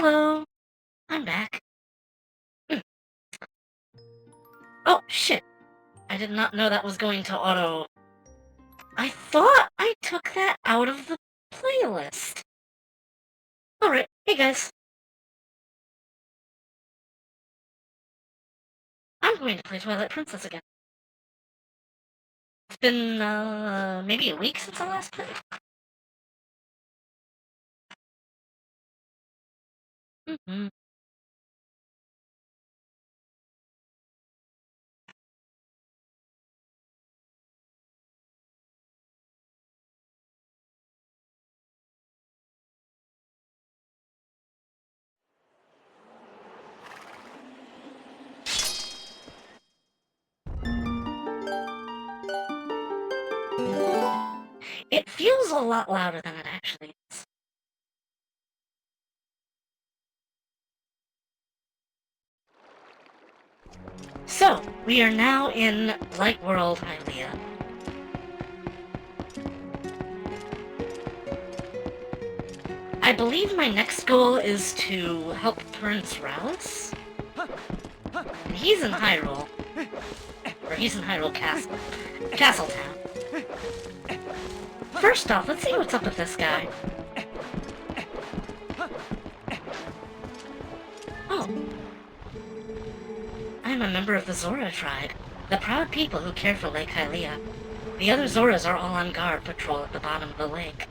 Hello, I'm back. Hmm. Oh, shit. I did not know that was going to auto. I thought I took that out of the playlist. Alright, hey guys. I'm going to play Twilight Princess again. It's been, maybe a week since I last played. Mm-hmm. It feels a lot louder than it actually is. So, we are now in Light World, Hylia. I believe my next goal is to help Prince Ralis. And he's in Hyrule. Or he's in Hyrule Castle. Castletown. First off, let's see what's up with this guy. Oh. I'm a member of the Zora tribe, the proud people who care for Lake Hylia. The other Zoras are all on guard patrol at the bottom of the lake.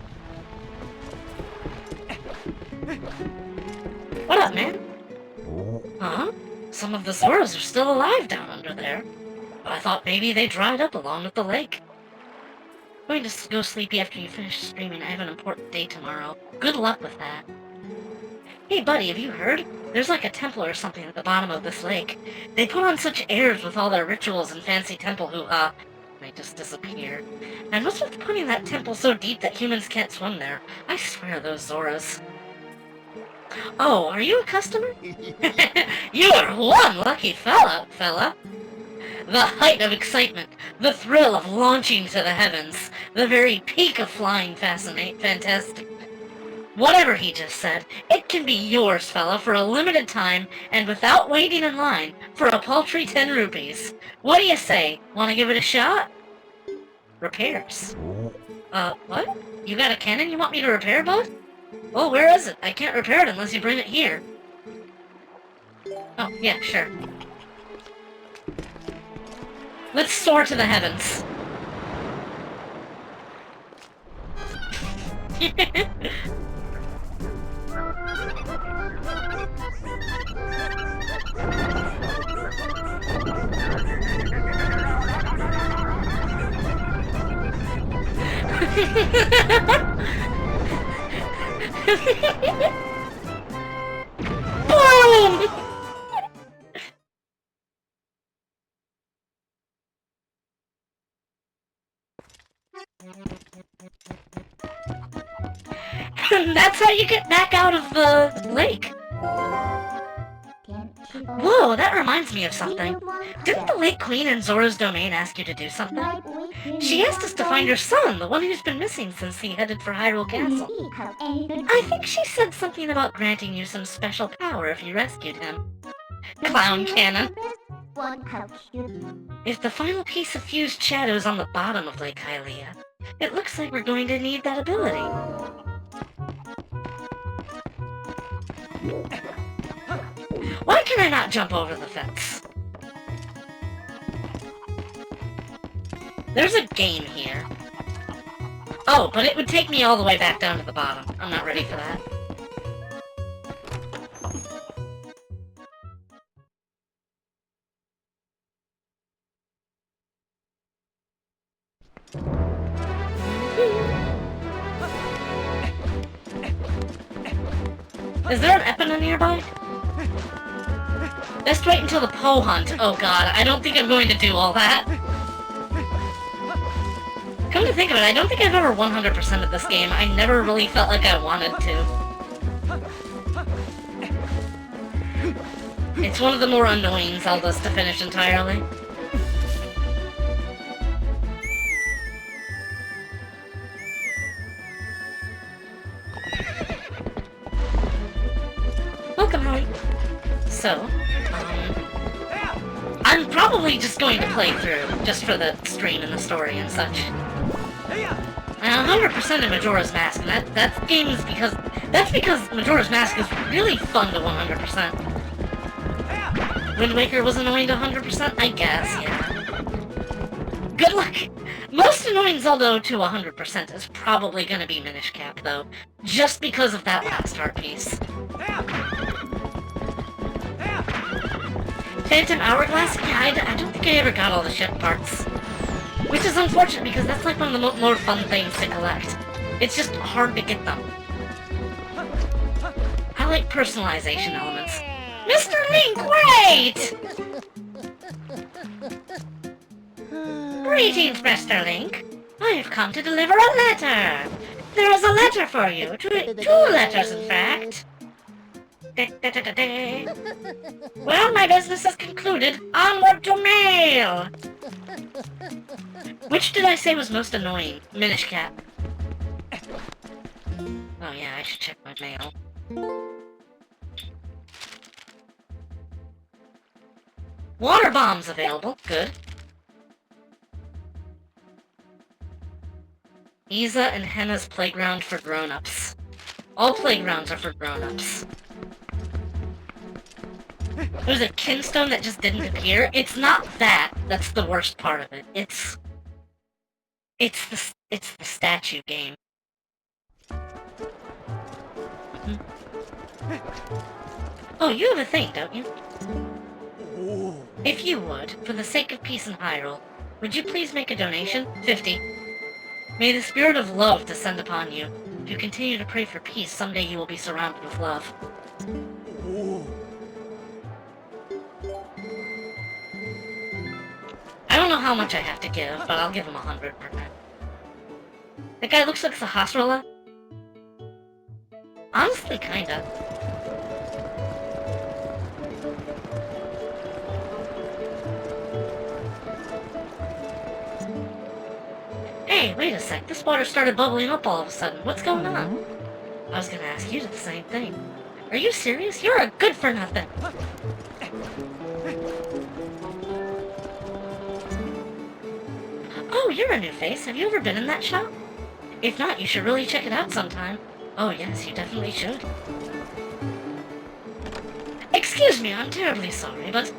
What up, man? Huh? Some of the Zoras are still alive down under there. But I thought maybe they dried up along with the lake. I'm going to go sleepy after you finish streaming. I have an important day tomorrow. Good luck with that. Hey buddy, have you heard? There's like a temple or something at the bottom of this lake. They put on such airs with all their rituals and fancy temple hoo-ha. They just disappear. And what's with putting that temple so deep that humans can't swim there? I swear those Zoras. Oh, are you a customer? You are one lucky fella. The height of excitement, the thrill of launching to the heavens, the very peak of flying fantastic. Whatever he just said, it can be yours, fella, for a limited time, and without waiting in line, for a paltry 10 rupees. What do you say? Want to give it a shot? Repairs. What? You got a cannon you want me to repair, bud? Oh, where is it? I can't repair it unless you bring it here. Oh, yeah, sure. Let's soar to the heavens. Boom! That's how you get back out of the lake. Whoa, that reminds me of something. Didn't the Lake Queen in Zora's Domain ask you to do something? She asked us to find her son, the one who's been missing since he headed for Hyrule Castle. I think she said something about granting you some special power if you rescued him. Clown cannon. If the final piece of fused shadow's on the bottom of Lake Hylia, it looks like we're going to need that ability. Why can I not jump over the fence? There's a game here. Oh, but it would take me all the way back down to the bottom. I'm not ready for that. Is there an Epona nearby? Let's wait until the Poe hunt. Oh god, I don't think I'm going to do all that. Come to think of it, I don't think I've ever 100%ed this game. I never really felt like I wanted to. It's one of the more annoying Zeldas to finish entirely. welcome, Holly. So, I'm probably just going to play through, just for the stream and the story and such. And 100% of Majora's Mask, and that's because Majora's Mask is really fun to 100%. Wind Waker was annoying to 100%, I guess, yeah. Good luck! Most annoying Zelda to 100% is probably gonna be Minish Cap, though, just because of that last heart piece. Phantom Hourglass? Yeah, I don't think I ever got all the ship parts. Which is unfortunate, because that's like one of the more fun things to collect. It's just hard to get them. I like personalization elements. Mr. Link, wait! Greetings, Mr. Link. I have come to deliver a letter. There is a letter for you. Two letters, in fact. Well, my business is concluded. Onward to mail! Which did I say was most annoying? Minish Cap. Oh yeah, I should check my mail. Water bombs available. Good. Isa and Henna's playground for grown-ups. All playgrounds are for grown-ups. There's a kinstone that just didn't appear. It's not that. That's the worst part of it. It's the statue game. Oh, you have a thing, don't you? If you would, for the sake of peace in Hyrule, would you please make a donation? 50. May the spirit of love descend upon you. If you continue to pray for peace, someday you will be surrounded with love. I don't know how much I have to give, but I'll give him 100 for that. That guy looks like Sahasrara. Honestly, kinda. Hey, wait a sec. This water started bubbling up all of a sudden. What's going on? I was gonna ask you the same thing. Are you serious? You're a good-for-nothing. Oh, you're a new face. Have you ever been in that shop? If not, you should really check it out sometime. Oh yes, you definitely should. Excuse me, I'm terribly sorry, but...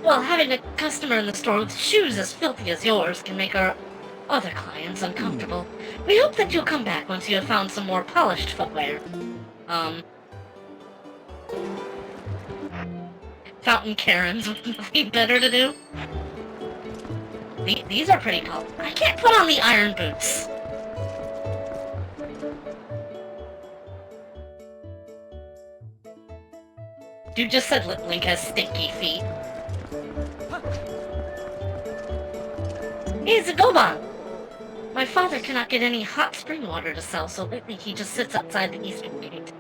well, having a customer in the store with shoes as filthy as yours can make our other clients uncomfortable. We hope that you'll come back once you have found some more polished footwear. Fountain Karens with nothing better to do? These are pretty cool. I can't put on the iron boots. Dude just said Link has stinky feet. Hey, it's a Goban! My father cannot get any hot spring water to sell, so lately he just sits outside the eastern gate.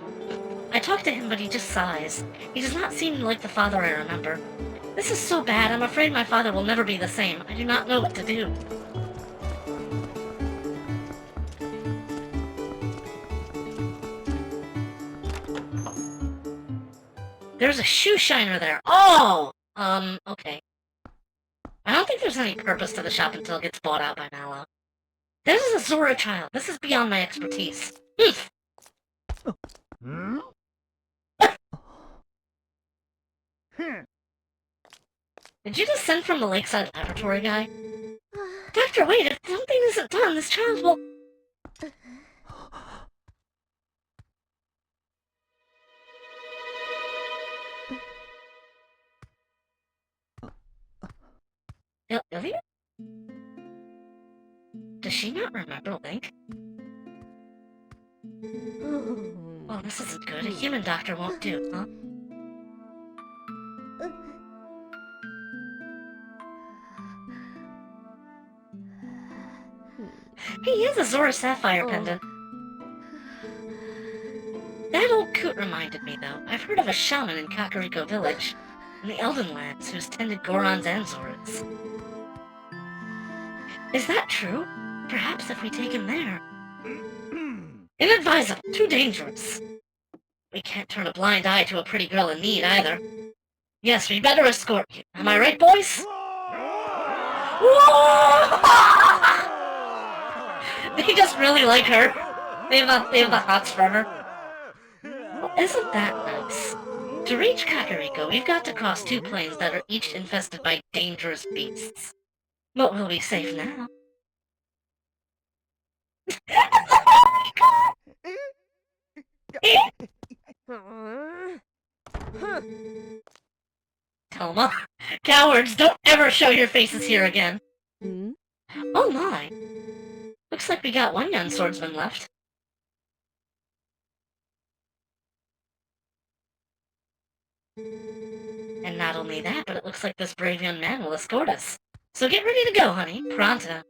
I talk to him, but he just sighs. He does not seem like the father I remember. This is so bad, I'm afraid my father will never be the same. I do not know what to do. There's a shoe shiner there. Oh! Okay. I don't think there's any purpose to the shop until it gets bought out by Mallow. This is a Zora child. This is beyond my expertise. Did you just send from the Lakeside Laboratory guy? Doctor, wait, if something isn't done, this child will... Ilya? Does she not remember Link? Oh, this isn't good. A human doctor won't do, huh? He has a Zora Sapphire pendant. That old coot reminded me, though. I've heard of a shaman in Kakariko Village, in the Elden Lands, who's tended Gorons and Zoras. Is that true? Perhaps if we take him there. Inadvisable. Too dangerous. we can't turn a blind eye to a pretty girl in need, either. Yes, we better escort you. Am I right, boys? They just really like her. They have the hots for her. Well, isn't that nice? To reach Kakariko, we've got to cross 2 plains that are each infested by dangerous beasts. But we'll be safe now. Telma, cowards, don't ever show your faces here again. Oh my. Looks like we got one young swordsman left. And not only that, but it looks like this brave young man will escort us. So get ready to go, honey. Pronto.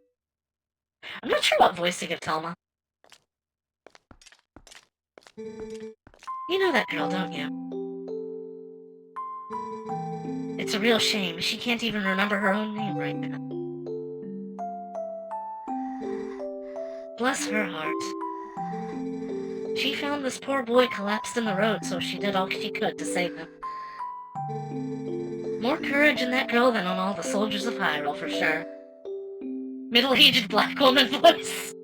I'm not sure what voice to give Telma. You know that girl, don't you? It's a real shame. She can't even remember her own name right now. Bless her heart. She found this poor boy collapsed in the road, so she did all she could to save him. More courage in that girl than on all the soldiers of Hyrule, for sure. Middle-aged black woman voice.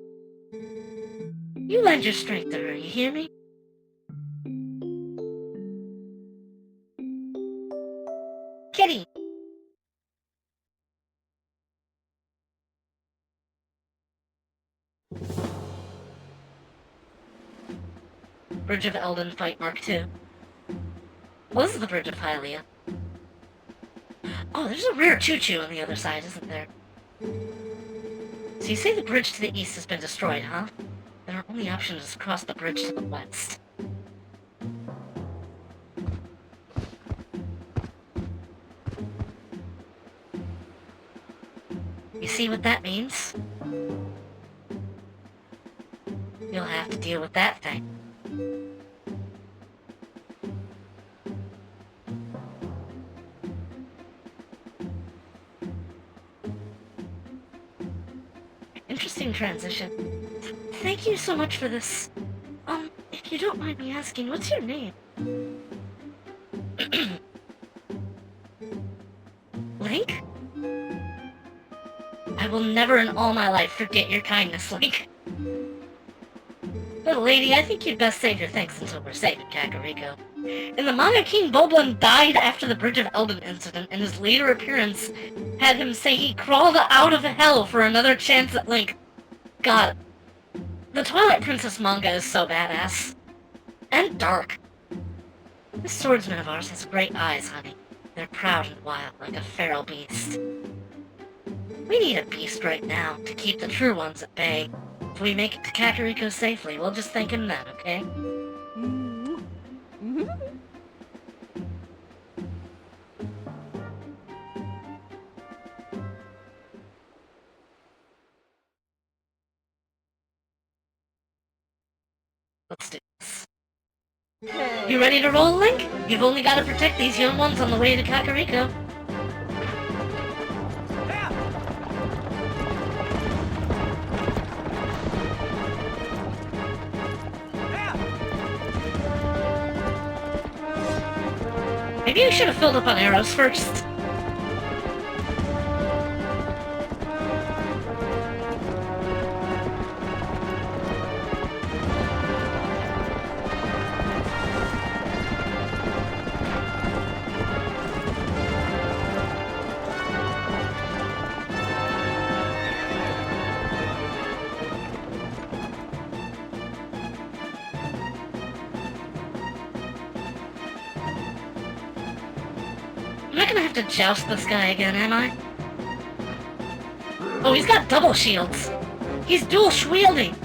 You lend your strength to her, you hear me? Kitty! Bridge of Eldin Fight Mark II. Was the Bridge of Hylia. Oh, there's a rare choo-choo on the other side, isn't there? So you say the bridge to the east has been destroyed, huh? Then our only option is to cross the bridge to the west. You see what that means? You'll have to deal with that thing. Interesting transition. Thank you so much for this. If you don't mind me asking, what's your name? Link? I will never in all my life forget your kindness, Link. Little lady, I think you'd best save your thanks until we're safe in Kakariko. In the manga, King Boblin died after the Bridge of Eldin incident, and his later appearance had him say he crawled out of hell for another chance at Link. God, the Twilight Princess manga is so badass. And dark. This swordsman of ours has great eyes, honey. They're proud and wild, like a feral beast. We need a beast right now to keep the true ones at bay. If we make it to Kakariko safely, we'll just thank him then, okay? Let's do this. You ready to roll, Link? You've only got to protect these young ones on the way to Kakariko. Maybe you should have filled up on arrows first. I'm not gonna have to joust this guy again, am I? Oh, he's got double shields. He's dual shielding.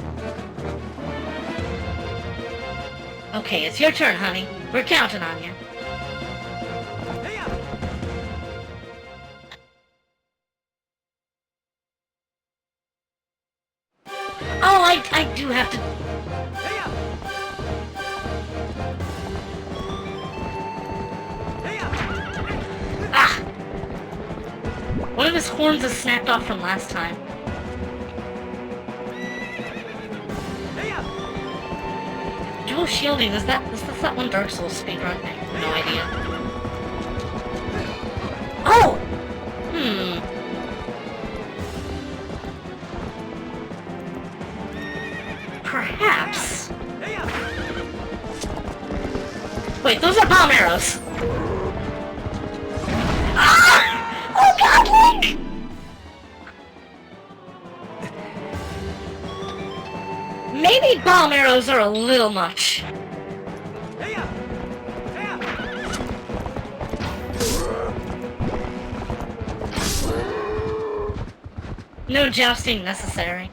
Okay, it's your turn, honey. We're counting on you. Oh, I do have to... Ah! One of his horns is snapped off from last time. Do Dual shielding, is that one Dark Souls speedrun? I have no idea. Oh! Perhaps. Wait, those are bomb arrows! Ah! Oh god, Link! Maybe bomb arrows are a little much. No jousting necessary.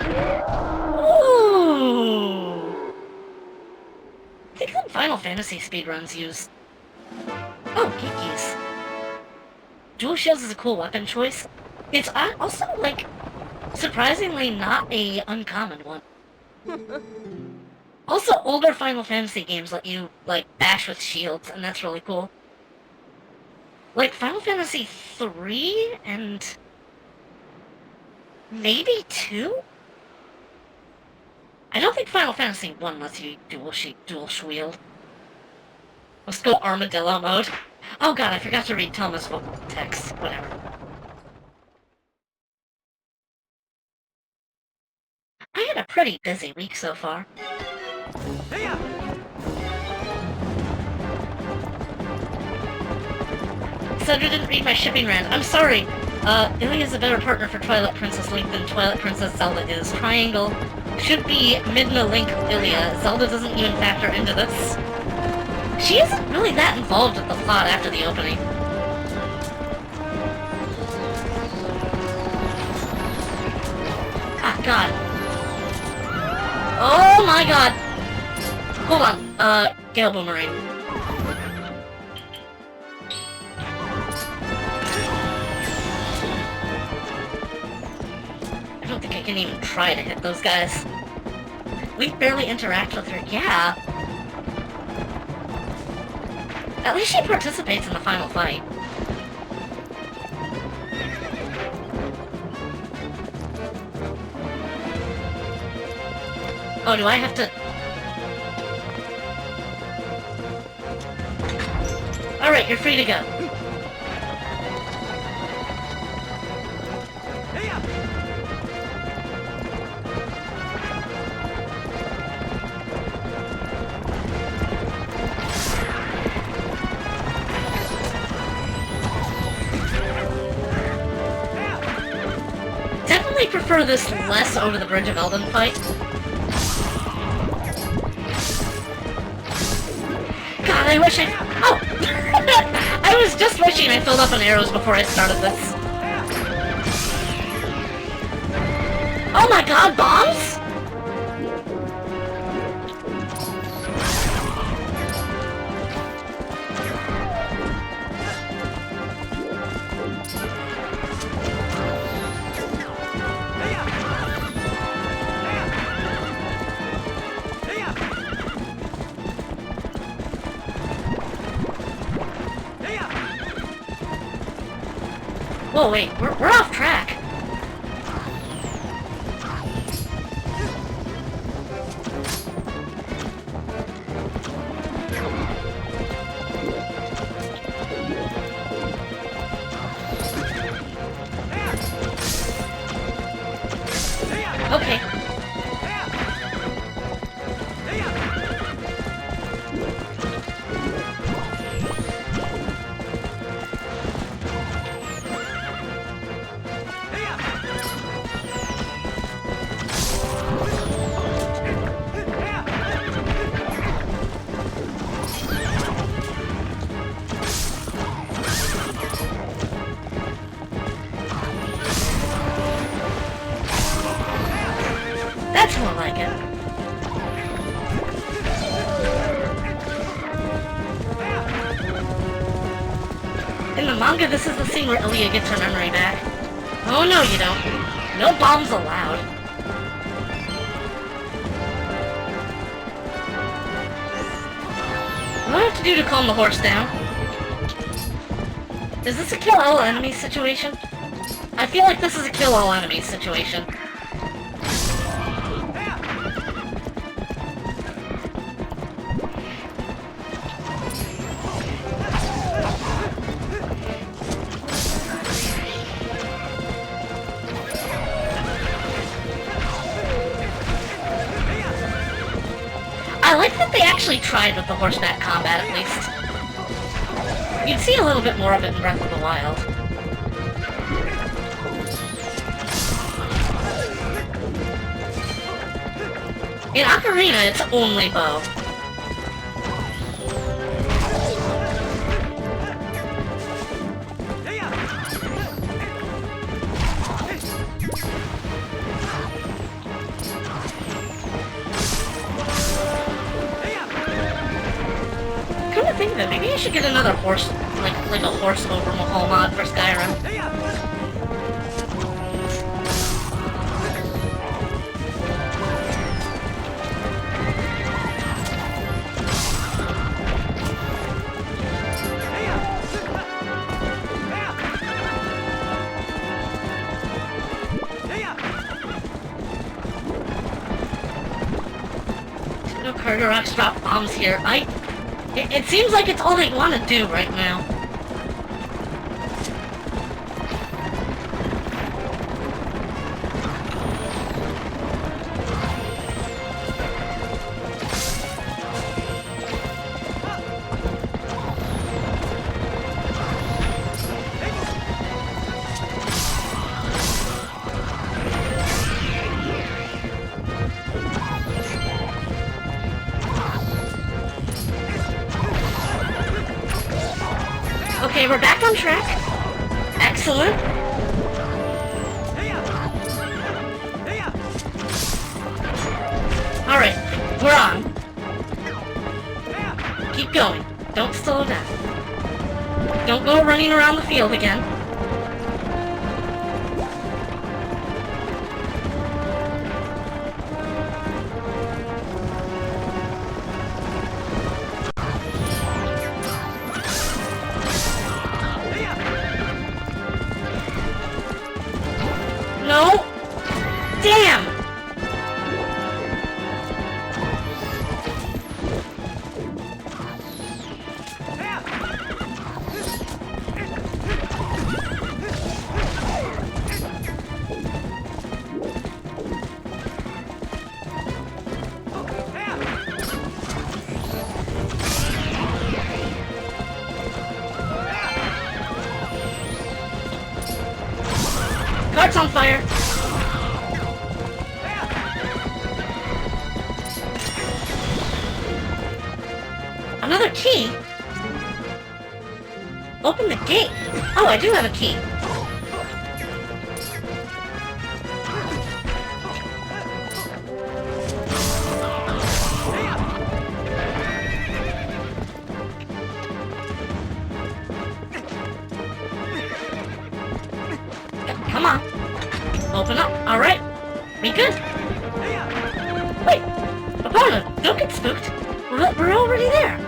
Ooh! I think some Final Fantasy speedruns use... Oh, geekies. Dual shields is a cool weapon choice. It's also, like, surprisingly not a uncommon one. Also, older Final Fantasy games let you, like, bash with shields, and that's really cool. Like, Final Fantasy 3 and... maybe 2? I don't think Final Fantasy 1 lets you dual shield. Let's go armadillo mode. Oh god, I forgot to read Thomas' text. Whatever. I had a pretty busy week so far. Sedra didn't read my shipping rant. I'm sorry. Ilya is a better partner for Twilight Princess Link than Twilight Princess Zelda is. Triangle should be Midna Link Ilya. Zelda doesn't even factor into this. She isn't really that involved with the plot after the opening. Ah, god. Oh my god! Hold on, Gale Boomerang. I don't think I can even try to hit those guys. We barely interact with her, yeah. At least she participates in the final fight. Oh, do I have to... Alright, you're free to go. Definitely prefer this less over the Bridge of Elden fight. God, I wish I... Oh! I was just wishing I filled up on arrows before I started this. Oh my god, bombs?! Whoa, wait, we're off track. Okay. That's more like it. In the manga, this is the scene where Ilya gets her memory back. Oh no, you don't. No bombs allowed. What do I have to do to calm the horse down? Is this a kill all enemies situation? I feel like this is a kill all enemies situation. if they actually tried with the horseback combat, at least. You'd see a little bit more of it in Breath of the Wild. In Ocarina, it's only bow. Come to think of it, maybe I should get another horse, like a horse overhaul mod for Skyrim. No Carter Rocks drop bombs here. It seems like it's all they want to do right now. Okay, we're back on track. Excellent. Alright, we're on. Keep going. Don't slow down. Don't go running around the field again. No! Damn! Cart's on fire! Another key? Open the gate! Oh, I do have a key. Come on. Open up. Alright. We good. Wait. Opponent, don't get spooked. We're already there.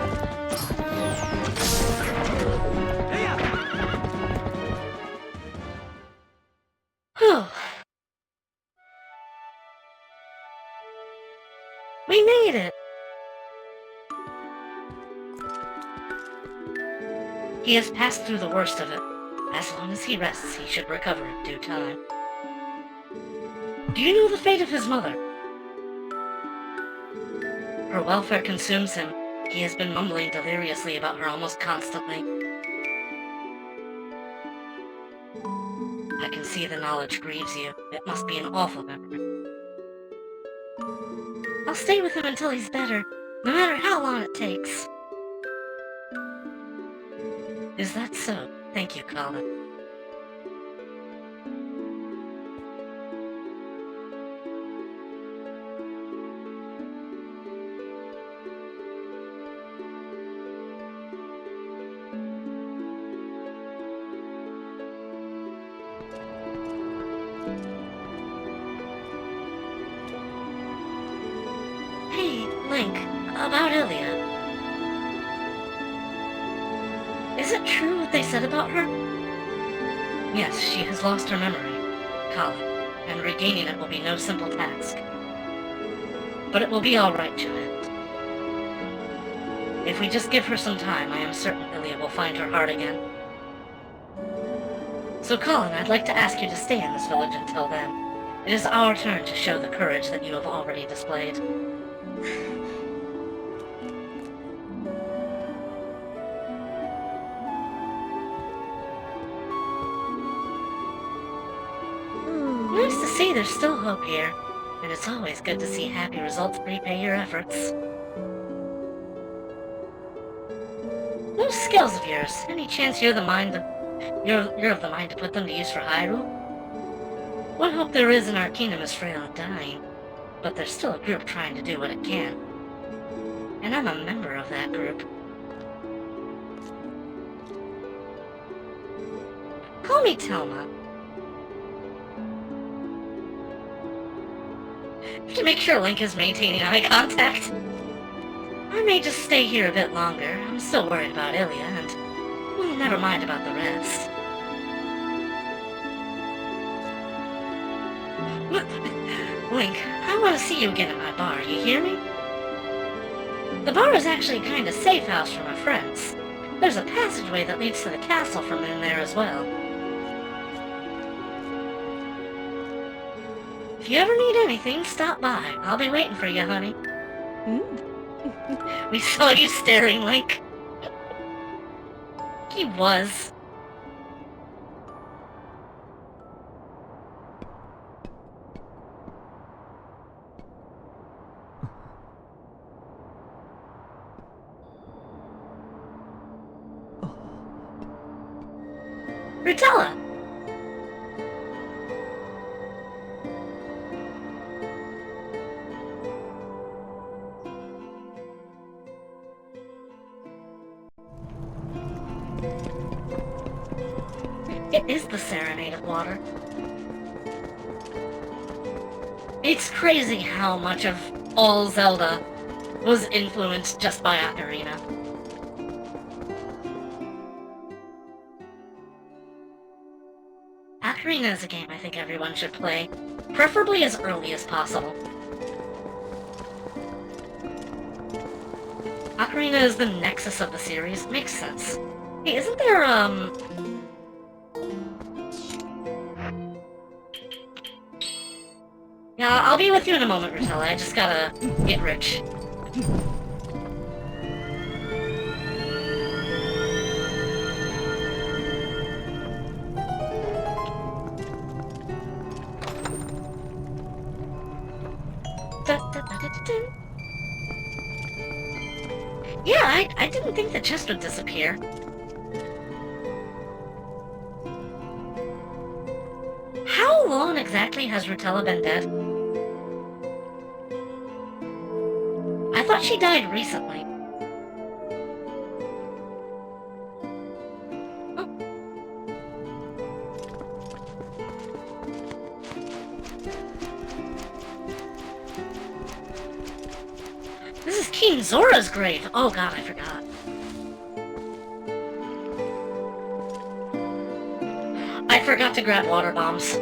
Whew. We made it. He has passed through the worst of it. As long as he rests, he should recover in due time. Do you know the fate of his mother? Her welfare consumes him. He has been mumbling deliriously about her almost constantly. I can see the knowledge grieves you. It must be an awful memory. I'll stay with him until he's better, no matter how long it takes. Is that so? Thank you, Colin. Hey, Link, about Ilia. Is it true what they said about her? Yes, she has lost her memory, Colin, and regaining it will be no simple task. But it will be alright to end. If we just give her some time, I am certain Ilia will find her heart again. So Colin, I'd like to ask you to stay in this village until then. It is our turn to show the courage that you have already displayed. there's still hope here, and it's always good to see happy results repay your efforts. Those skills of yours, any chance you're of the mind to put them to use for Hyrule? What hope there is in our kingdom is frail and dying, but there's still a group trying to do what it can. And I'm a member of that group. Call me Telma. To make sure Link is maintaining eye contact. I may just stay here a bit longer. I'm still worried about Ilya, and well, never mind about the rest. Link, I want to see you again at my bar, you hear me? The bar is actually a kind of safe house for my friends. There's a passageway that leads to the castle from in there as well. If you ever need anything, stop by. I'll be waiting for you, honey. We saw you staring, Link. He was. Rutella! It is the Serenade of Water. It's crazy how much of all Zelda was influenced just by Ocarina. Ocarina is a game I think everyone should play, preferably as early as possible. Ocarina is the nexus of the series. Makes sense. Hey, isn't there, Yeah, I'll be with you in a moment, Rutella. I just gotta get rich. Yeah, I didn't think the chest would disappear. How long exactly has Rutella been dead? I thought she died recently. Oh. This is King Zora's grave. Oh god, I forgot. I forgot to grab water bombs.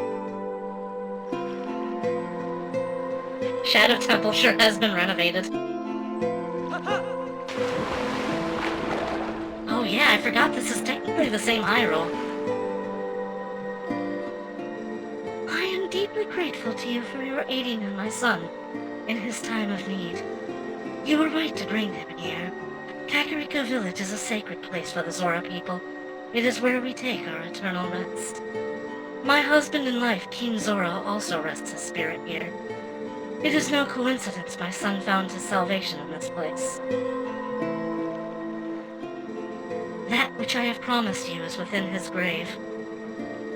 Shadow Temple sure has been renovated. Oh yeah, I forgot this is technically the same Hyrule. I am deeply grateful to you for your aiding in my son in his time of need. You were right to bring him here. Kakariko Village is a sacred place for the Zora people. It is where we take our eternal rest. My husband in life, King Zora, also rests his spirit here. It is no coincidence my son found his salvation in this place. That which I have promised you is within his grave.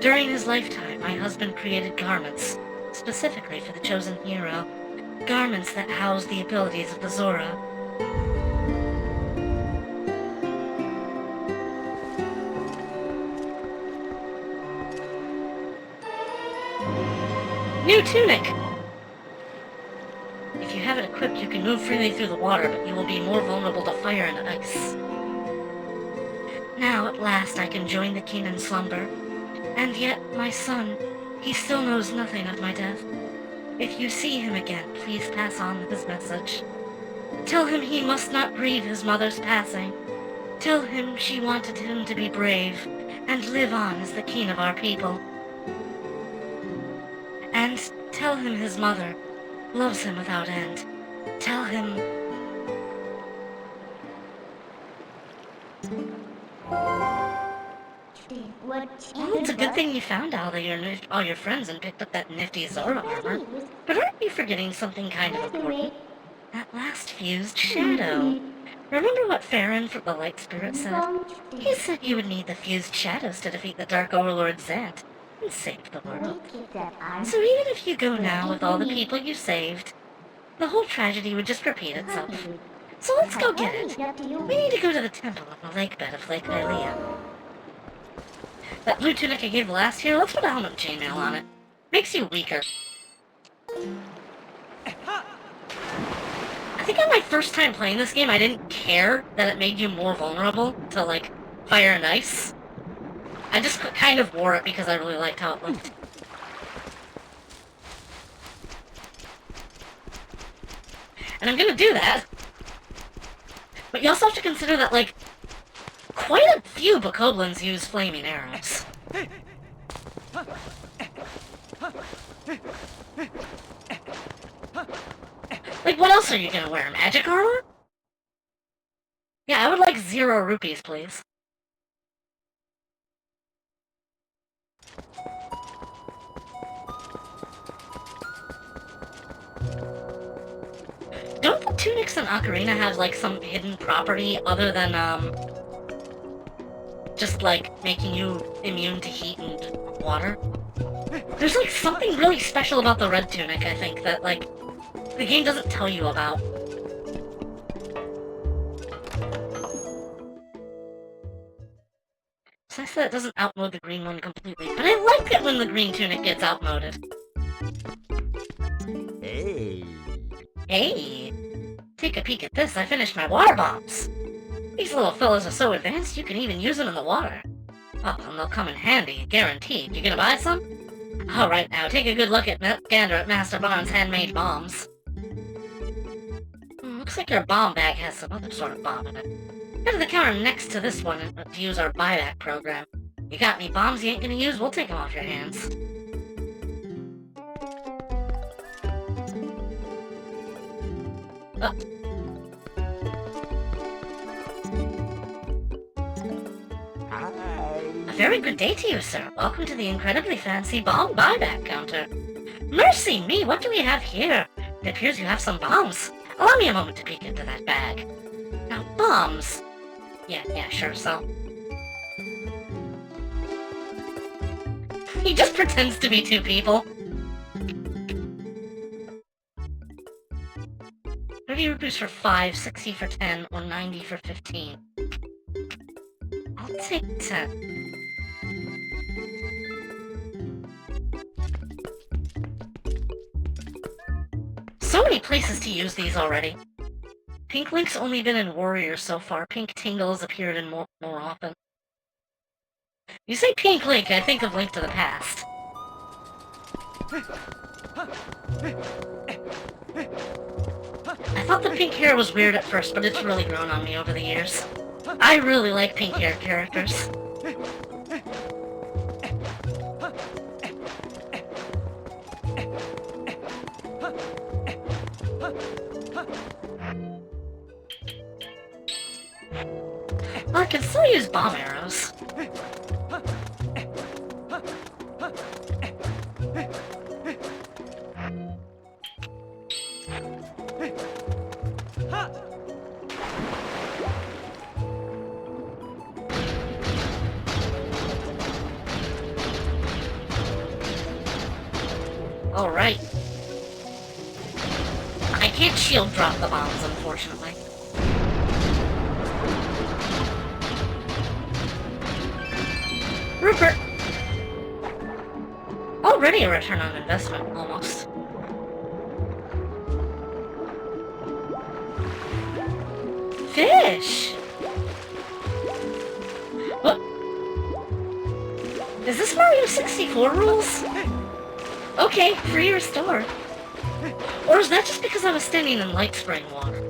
During his lifetime, my husband created garments, specifically for the chosen hero. Garments that house the abilities of the Zora. New tunic! If you have it equipped, you can move freely through the water, but you will be more vulnerable to fire and ice. Now, at last, I can join the king in slumber. And yet, my son, he still knows nothing of my death. If you see him again, please pass on his message. Tell him he must not grieve his mother's passing. Tell him she wanted him to be brave and live on as the king of our people. And tell him his mother loves him without end. Tell him... Well, it's a good thing you found all your friends and picked up that nifty Zora armor. But aren't you forgetting something kind of important? That last fused shadow. Remember what Farron from the Light Spirit said? He said you would need the fused shadows to defeat the Dark Overlord Zant and save the world. So even if you go now with all the people you saved, the whole tragedy would just repeat itself. So let's go get it. We need to go to the temple on the lake bed of Lake Hylia. That blue tunic I gave last year, let's put a helmet chainmail on it. Makes you weaker. I think on my first time playing this game, I didn't care that it made you more vulnerable to, like, fire and ice. I just kind of wore it because I really liked how it looked. And I'm gonna do that. But you also have to consider that, like, quite a few bokoblins use flaming arrows. Like, what else are you gonna wear? Magic armor? Yeah, I would like 0 rupees, please. Don't the tunics in Ocarina have, like, some hidden property other than, just, like, making you immune to heat and water? There's, like, something really special about the red tunic, I think, that, like, the game doesn't tell you about. So I said it doesn't outmode the green one completely, but I like it when the green tunic gets outmoded. Hey. Hey! Take a peek at this, I finished my water bombs! These little fellas are so advanced you can even use them in the water. Oh, and they'll come in handy, guaranteed. You gonna buy some? Alright now, take a good look at gander at Master Barnes' handmade bombs. Looks like your bomb bag has some other sort of bomb in it. Go to the counter next to this one to use our buyback program. You got any bombs you ain't gonna use, we'll take them off your hands. A very good day to you, sir. Welcome to the incredibly fancy bomb buyback counter. Mercy me, what do we have here? It appears you have some bombs. Allow me a moment to peek into that bag. Now, bombs. Yeah, sure, so. He just pretends to be 2 people. 30 rupees for 5, 60 for 10, or 90 for 15. I'll take 10. So many places to use these already. Pink Link's only been in Warrior so far. Pink Tingle has appeared in more often. You say Pink Link, I think of Link to the Past. I thought the pink hair was weird at first, but it's really grown on me over the years. I really like pink hair characters. Well, I can still use bomb arrows. Alright. I can't shield drop the bombs, unfortunately. Rupert! Already a return on investment, almost. Fish! What? Is this Mario 64 rules? Okay, free restore. Or is that just because I was standing in light spring water?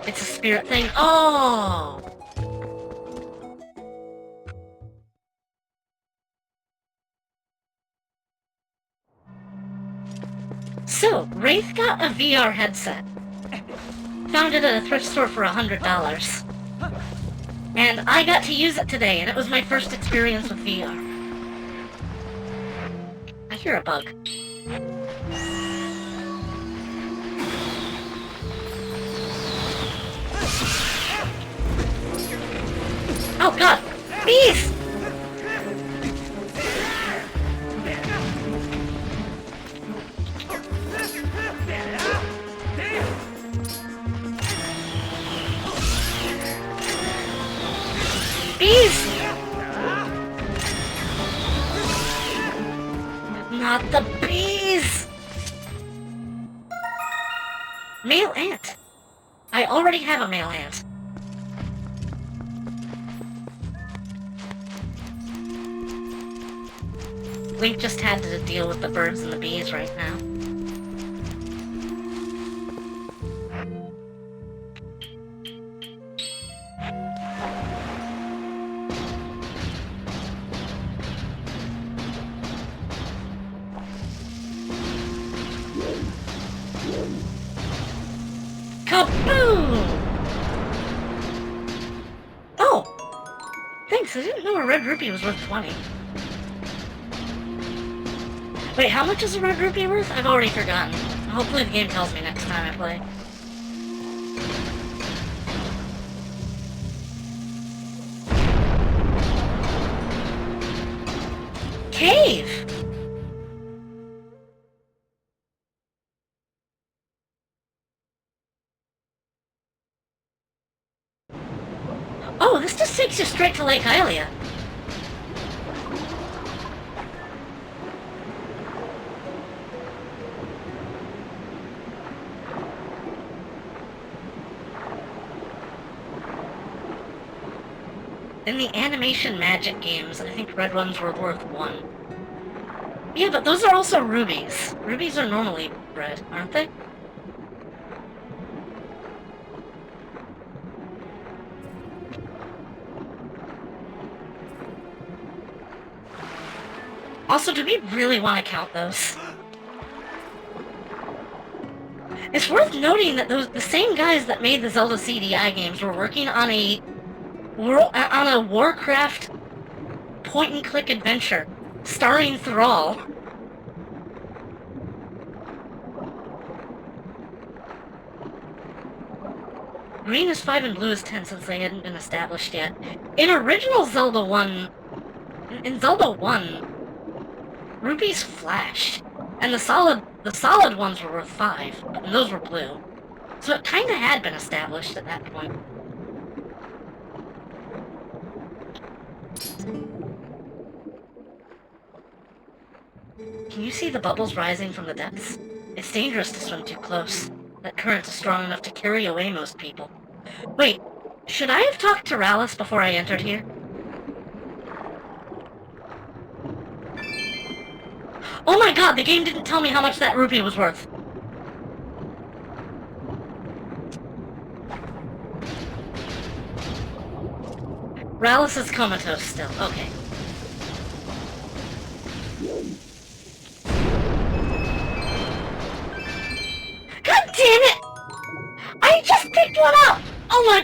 It's a spirit thing. Oh! So, Wraith got a VR headset. found it at a thrift store for $100. And I got to use it today, and it was my first experience with VR. I hear a bug. Oh god! Bees! Bees! Not the bees! Male ant. I already have a male ant. Link just had to deal with the birds and the bees right now. Kaboom! Oh! Thanks, I didn't know a red rupee was worth 20. Wait, how much is a red rupee worth? I've already forgotten. Hopefully the game tells me next time I play. Cave! Oh, this just takes you straight to Lake Hylia. In the animation magic games, I think red ones were worth 1. Yeah, but those are also rubies. Rubies are normally red, aren't they? Also, do we really want to count those? It's worth noting that the same guys that made the Zelda CDI games were working on a Warcraft point-and-click adventure starring Thrall. Green is 5 and blue is 10 since they hadn't been established yet. In original Zelda 1... In Zelda 1, rupees flashed, and the solid ones were worth 5, and those were blue. So it kinda had been established at that point. Can you see the bubbles rising from the depths? It's dangerous to swim too close. That current is strong enough to carry away most people. Wait, should I have talked to Rallis before I entered here? Oh my god, the game didn't tell me how much that rupee was worth. Rallis is comatose still, okay. God damn it! I just picked one up! Oh my...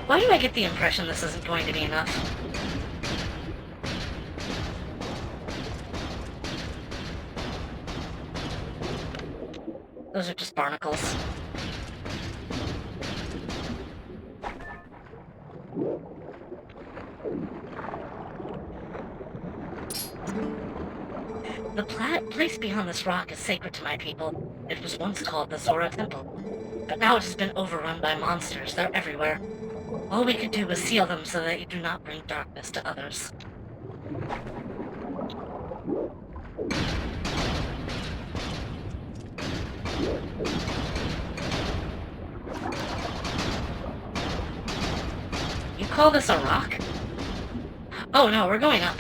Why do I get the impression this isn't going to be enough? Those are just barnacles. The place beyond this rock is sacred to my people. It was once called the Zora Temple. But now it has been overrun by monsters. They're everywhere. All we could do was seal them so that you do not bring darkness to others. You call this a rock? Oh no, we're going up.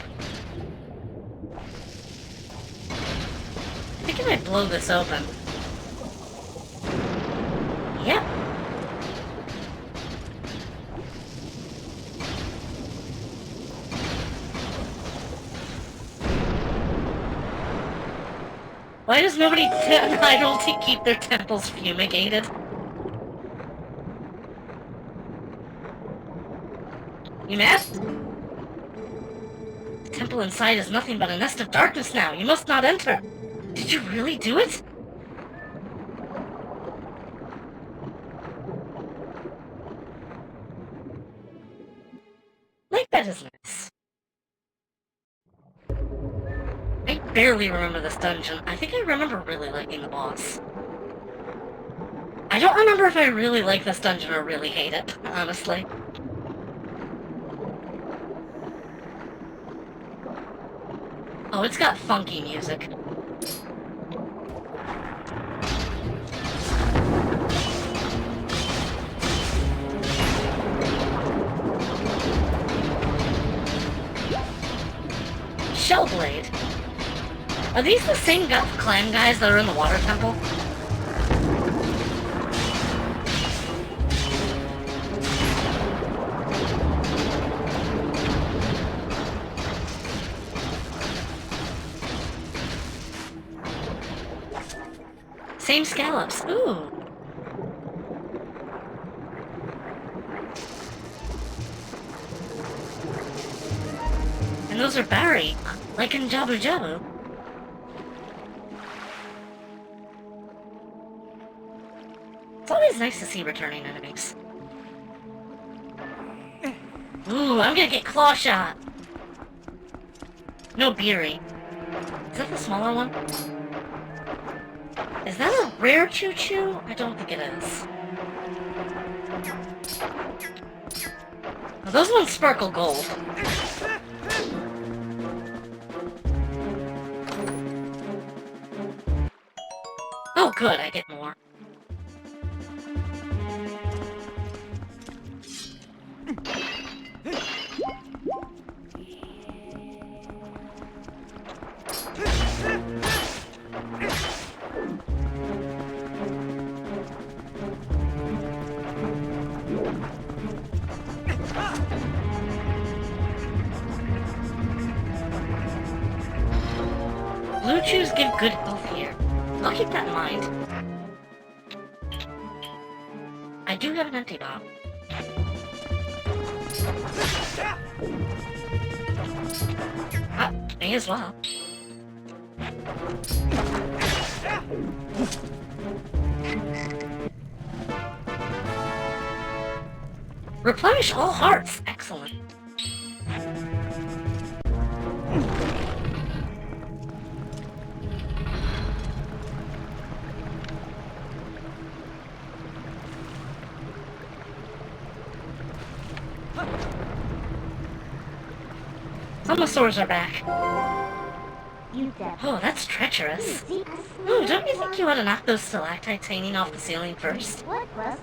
I think can I blow this open? Yep. Why does nobody I don't keep their temples fumigated? You missed? The temple inside is nothing but a nest of darkness now. You must not enter. Did you really do it? Lake bed is nice. I barely remember this dungeon. I think I remember really liking the boss. I don't remember if I really like this dungeon or really hate it, honestly. Oh, it's got funky music. Shellblade. Are these the same clan guys that are in the water temple? Same scallops. Ooh. And those are Barry, like in Jabu Jabu. It's always nice to see returning enemies. Ooh, I'm gonna get claw shot. No Beery. Is that the smaller one? Is that a rare choo-choo? I don't think it is. Oh, those ones sparkle gold. Oh good, I get more. Blue chews give good health here. I'll keep that in mind. I do have an empty bomb. Ah, me as well. Replenish all hearts. Excellent. Dinosaurs are back. Oh, that's treacherous. Oh, don't you think you ought to knock those stalactites hanging off the ceiling first?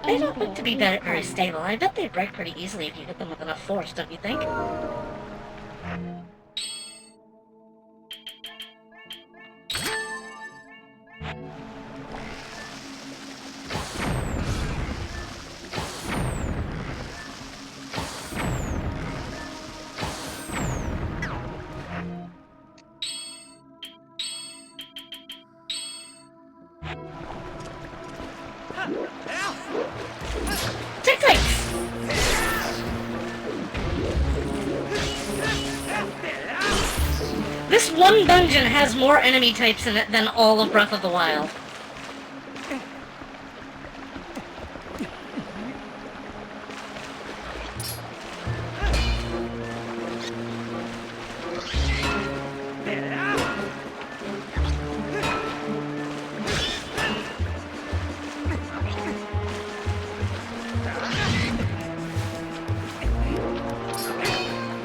They don't look to be very stable. I bet they break pretty easily if you hit them with enough force, don't you think? This one dungeon has more enemy types in it than all of Breath of the Wild.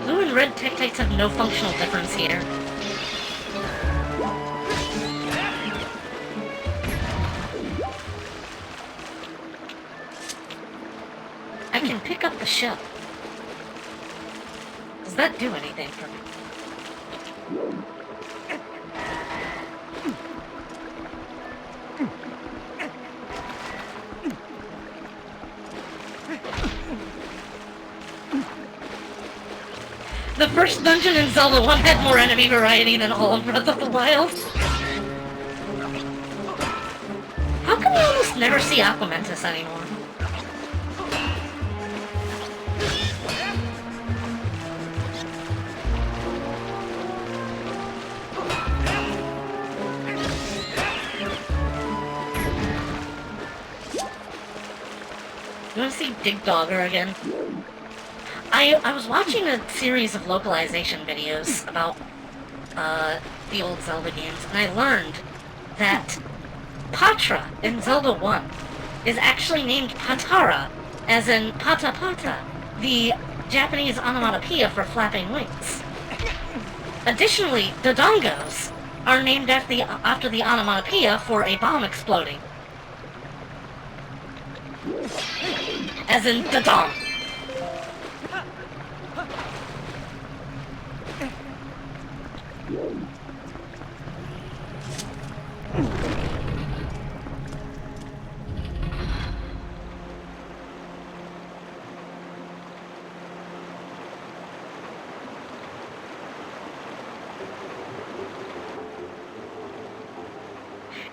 Blue and red Tektites have no functional difference here. I can pick up the shell. Does that do anything for me? The first dungeon in Zelda 1 had more enemy variety than all of Breath of the Wild. How come we almost never see Aquamentus anymore? You wanna see Dig Dogger again? I was watching a series of localization videos about the old Zelda games, and I learned that Patra in Zelda 1 is actually named Patara, as in Pata Pata, the Japanese onomatopoeia for flapping wings. Additionally, Dodongos are named after the onomatopoeia for a bomb exploding. As in Dodong.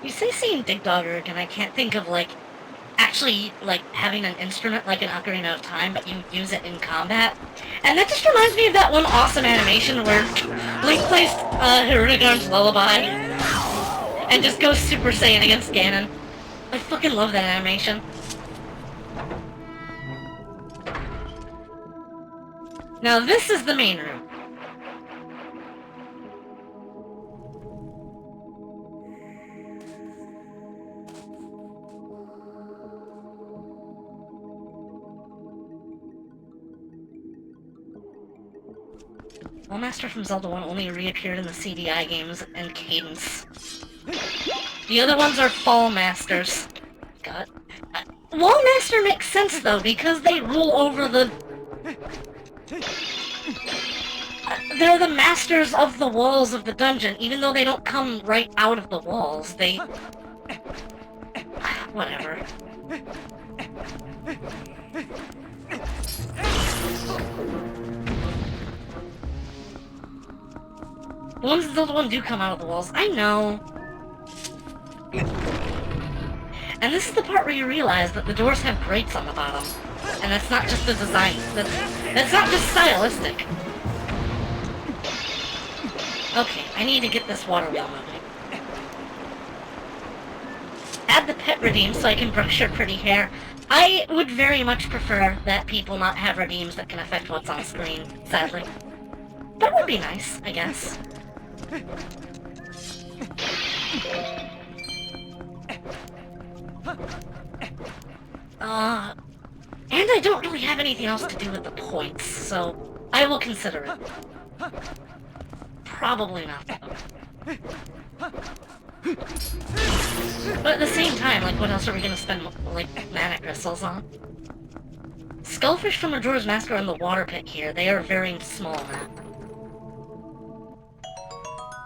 You say seeing Dig Dogger again, I can't think of, like, actually, like, having an instrument like an Ocarina of Time, but you use it in combat. And that just reminds me of that one awesome animation where Link plays Hirudegarn's Lullaby and just goes Super Saiyan against Ganon. I fucking love that animation. Now this is the main room. Master from Zelda 1 only reappeared in the CDI games and Cadence. The other ones are Fall Masters. God. Wall Master makes sense though, because they rule over the... they're the masters of the walls of the dungeon, even though they don't come right out of the walls. They... whatever. The ones in Zelda 1 do come out of the walls. I know. And this is the part where you realize that the doors have grates on the bottom. And that's not just the design. That's not just stylistic. Okay, I need to get this water wheel moving. Add the pet redeem so I can brush your pretty hair. I would very much prefer that people not have redeems that can affect what's on screen, sadly. That would be nice, I guess. And I don't really have anything else to do with the points, so I will consider it. Probably not, though. But at the same time, like, what else are we gonna spend, like, mana crystals on? Skullfish from Majora's Mask are in the water pit here. They are very small now.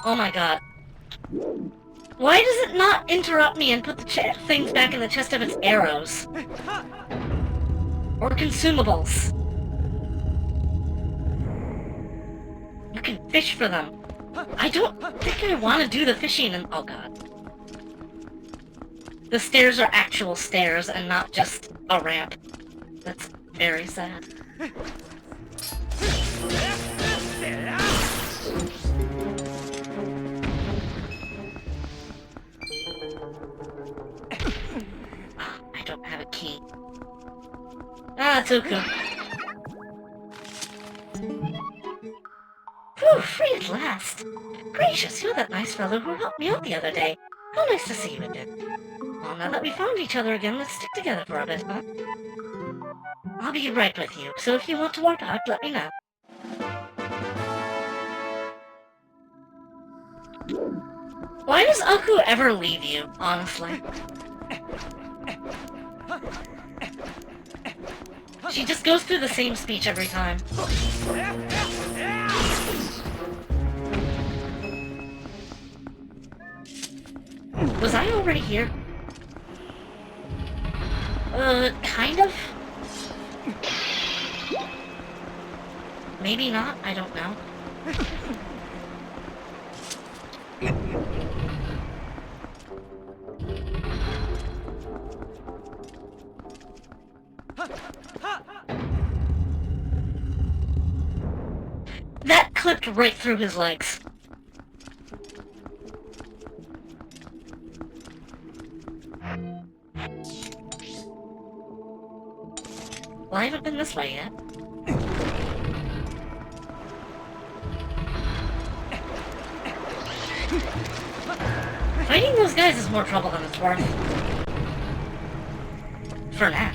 Oh my god. Why does it not interrupt me and put the things back in the chest of its arrows? Or consumables? You can fish for them. I don't think I want to do the fishing and... oh god. The stairs are actual stairs and not just a ramp. That's very sad. I don't have a key. Ah, Tuku. Whew, free at last. Gracious, you're that nice fellow who helped me out the other day. How nice to see you again. Well, now that we found each other again, let's stick together for a bit, huh? I'll be right with you, so if you want to walk out, let me know. Why does Aku ever leave you, honestly? She just goes through the same speech every time. Was I already here? Kind of? Maybe not, I don't know. That clipped right through his legs. Well, I haven't been this way yet. Fighting those guys is more trouble than it's worth. For now.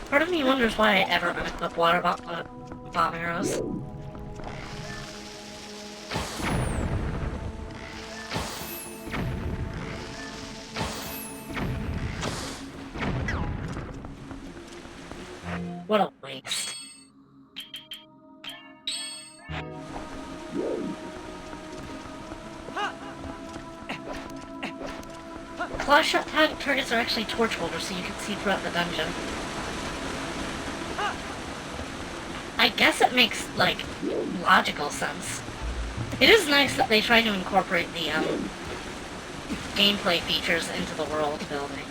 Part of me wonders why I ever unequip water bomb arrows. What a waste. Claw shot targets are actually torch holders, so you can see throughout the dungeon. I guess it makes, like, logical sense. It is nice that they try to incorporate the, gameplay features into the world building.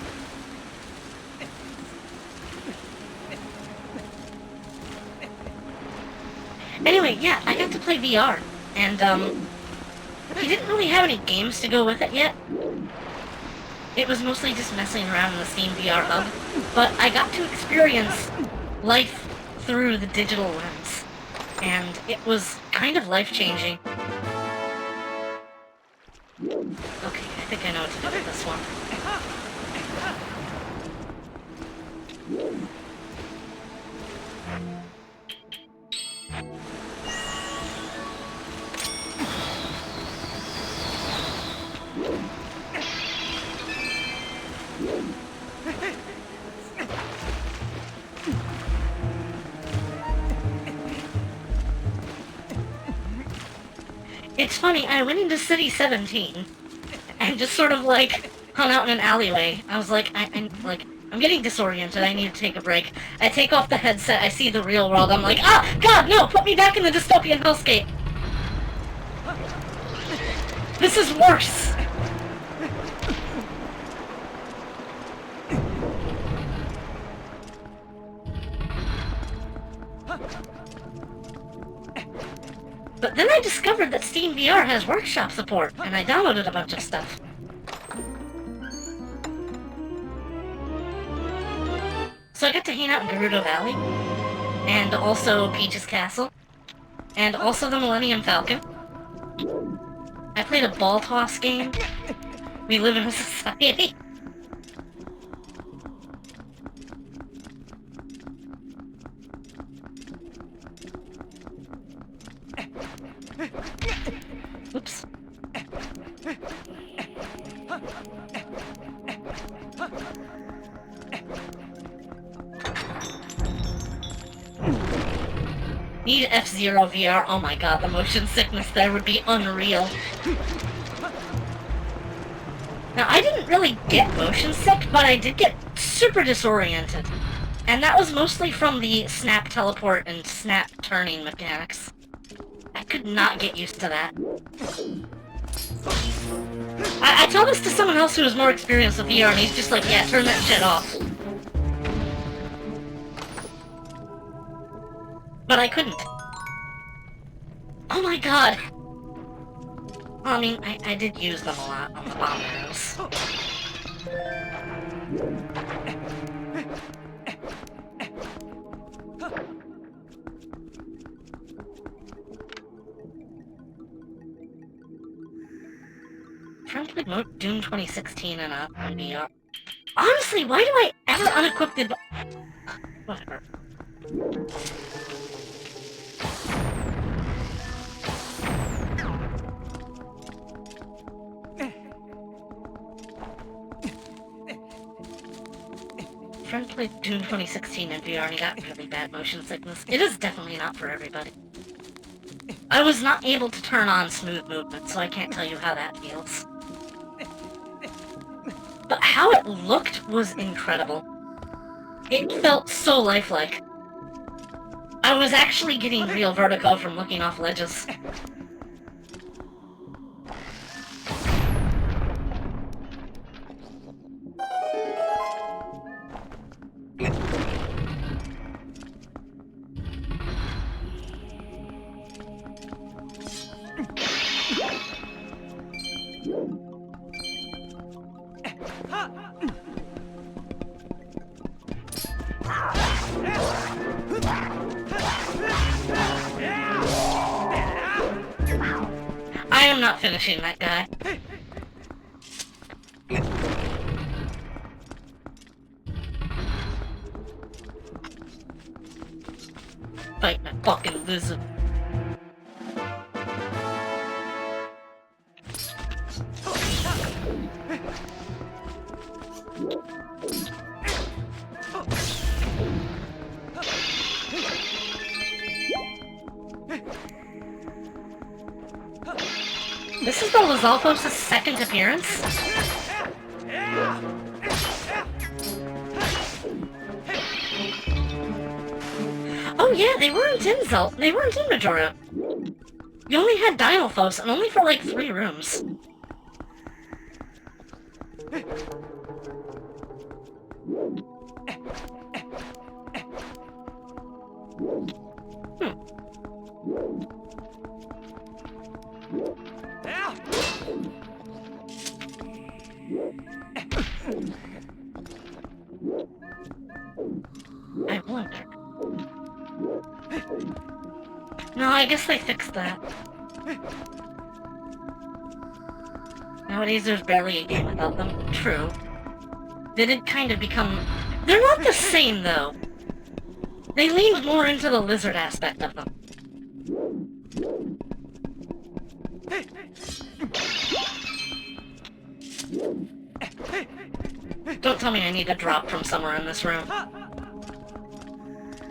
Anyway, yeah, I got to play VR, and, he didn't really have any games to go with it yet. It was mostly just messing around in the Steam VR hub, but I got to experience life through the digital lens, and it was kind of life-changing. Okay, I think I know what to do with this one. It's funny, I went into City 17, and just sort of, like, hung out in an alleyway. I was like, I'm getting disoriented, I need to take a break. I take off the headset, I see the real world, I'm like, ah, God, no, put me back in the dystopian hellscape! This is worse! But then I discovered that Steam VR has workshop support, and I downloaded a bunch of stuff. So I got to hang out in Gerudo Valley, and also Peach's Castle, and also the Millennium Falcon. I played a ball toss game. We live in a society. Oops. Need F-Zero VR. Oh my god, the motion sickness there would be unreal. Now, I didn't really get motion sick, but I did get super disoriented. And that was mostly from the snap teleport and snap turning mechanics. I could not get used to that. I tell this to someone else who has more experience with VR, and he's just like, yeah, turn that shit off. But I couldn't. Oh my god! Well, I mean, I did use them a lot on the bomb arrows. Trying to play Doom 2016 in a VR. Honestly, why do I ever unequip the... Whatever. friend played Doom 2016 in VR and he got really bad motion sickness. It is definitely not for everybody. I was not able to turn on smooth movement, so I can't tell you how that feels. But how it looked was incredible. It felt so lifelike. I was actually getting real vertigo from looking off ledges. I am not finishing that guy. Fight that fucking lizard. This is the Lizalfos' second appearance? Oh yeah, they weren't in Zelda. They weren't in Majora. You only had Dynalfos, and only for like 3 rooms. I wonder. No, I guess they fixed that. Nowadays there's barely a game without them. True. They did kind of become... They're not the same, though. They leaned more into the lizard aspect of them. Don't tell me I need to drop from somewhere in this room.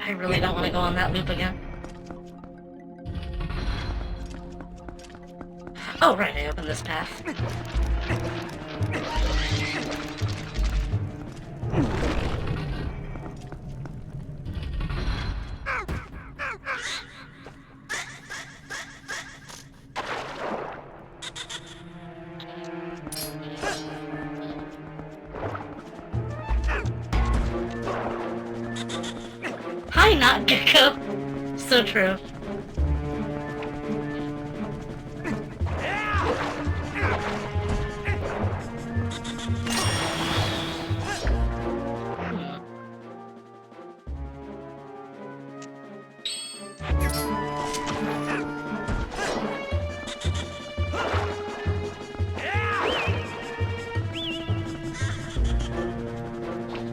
I really don't want to go on that loop again. Oh, right, I opened this path. Hi, not Gecko. So true.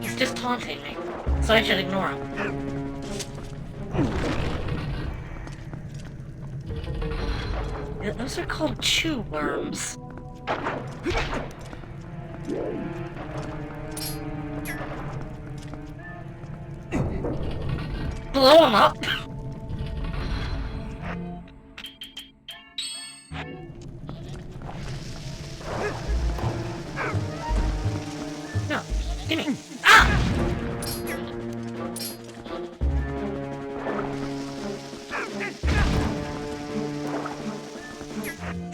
He's just taunting me, so I should ignore him. Those are called chew worms. Blow them up? No, gimme. Ah!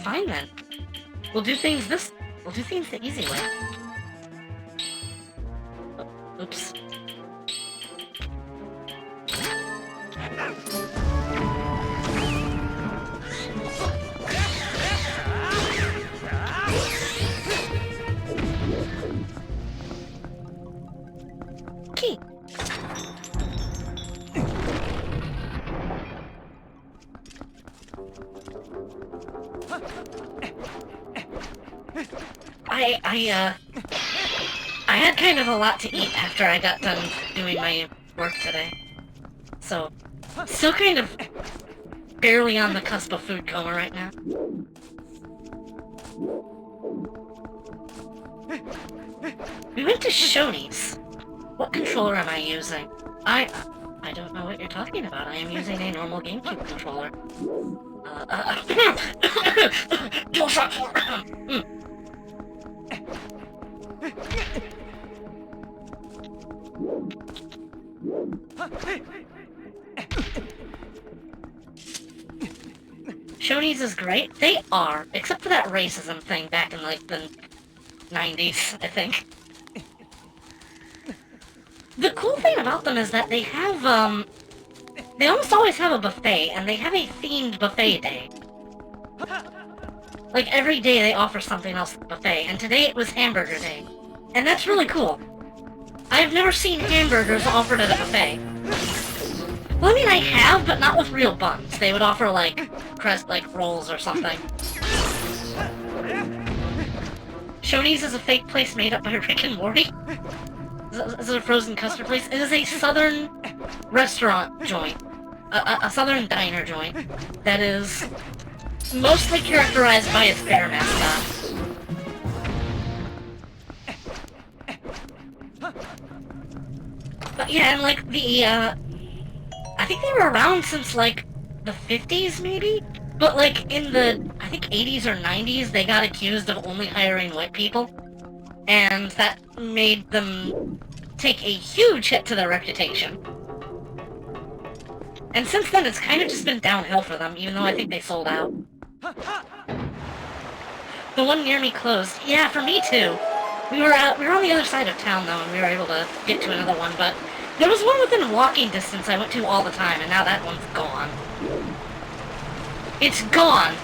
Fine then. We'll do things the easy way. Oh, oops. Key. I had kind of a lot to eat after I got done doing my work today. So, still kind of barely on the cusp of food coma right now. We went to Shoney's. What controller am I using? I don't know what you're talking about. I am using a normal GameCube controller. DualShock 4! Shoney's is great. They are, except for that racism thing back in, like, the 90s, I think. The cool thing about them is that they have, they almost always have a buffet, and they have a themed buffet day. Like, every day they offer something else at the buffet, and today it was hamburger day. And that's really cool. I've never seen hamburgers offered at a buffet. Well, I mean, I have, but not with real buns. They would offer, like, rolls or something. Shoney's is a fake place made up by Rick and Morty. Is it a frozen custard place? It is a southern restaurant joint. A southern diner joint that is mostly characterized by its bear mascot. But yeah, and like I think they were around since like the 50s maybe? But like in the, I think 80s or 90s, they got accused of only hiring white people. And that made them take a huge hit to their reputation. And since then, it's kind of just been downhill for them, even though I think they sold out. The one near me closed. Yeah, for me too. We were on the other side of town though, and we were able to get to another one, but there was one within walking distance I went to all the time, and now that one's gone. It's gone!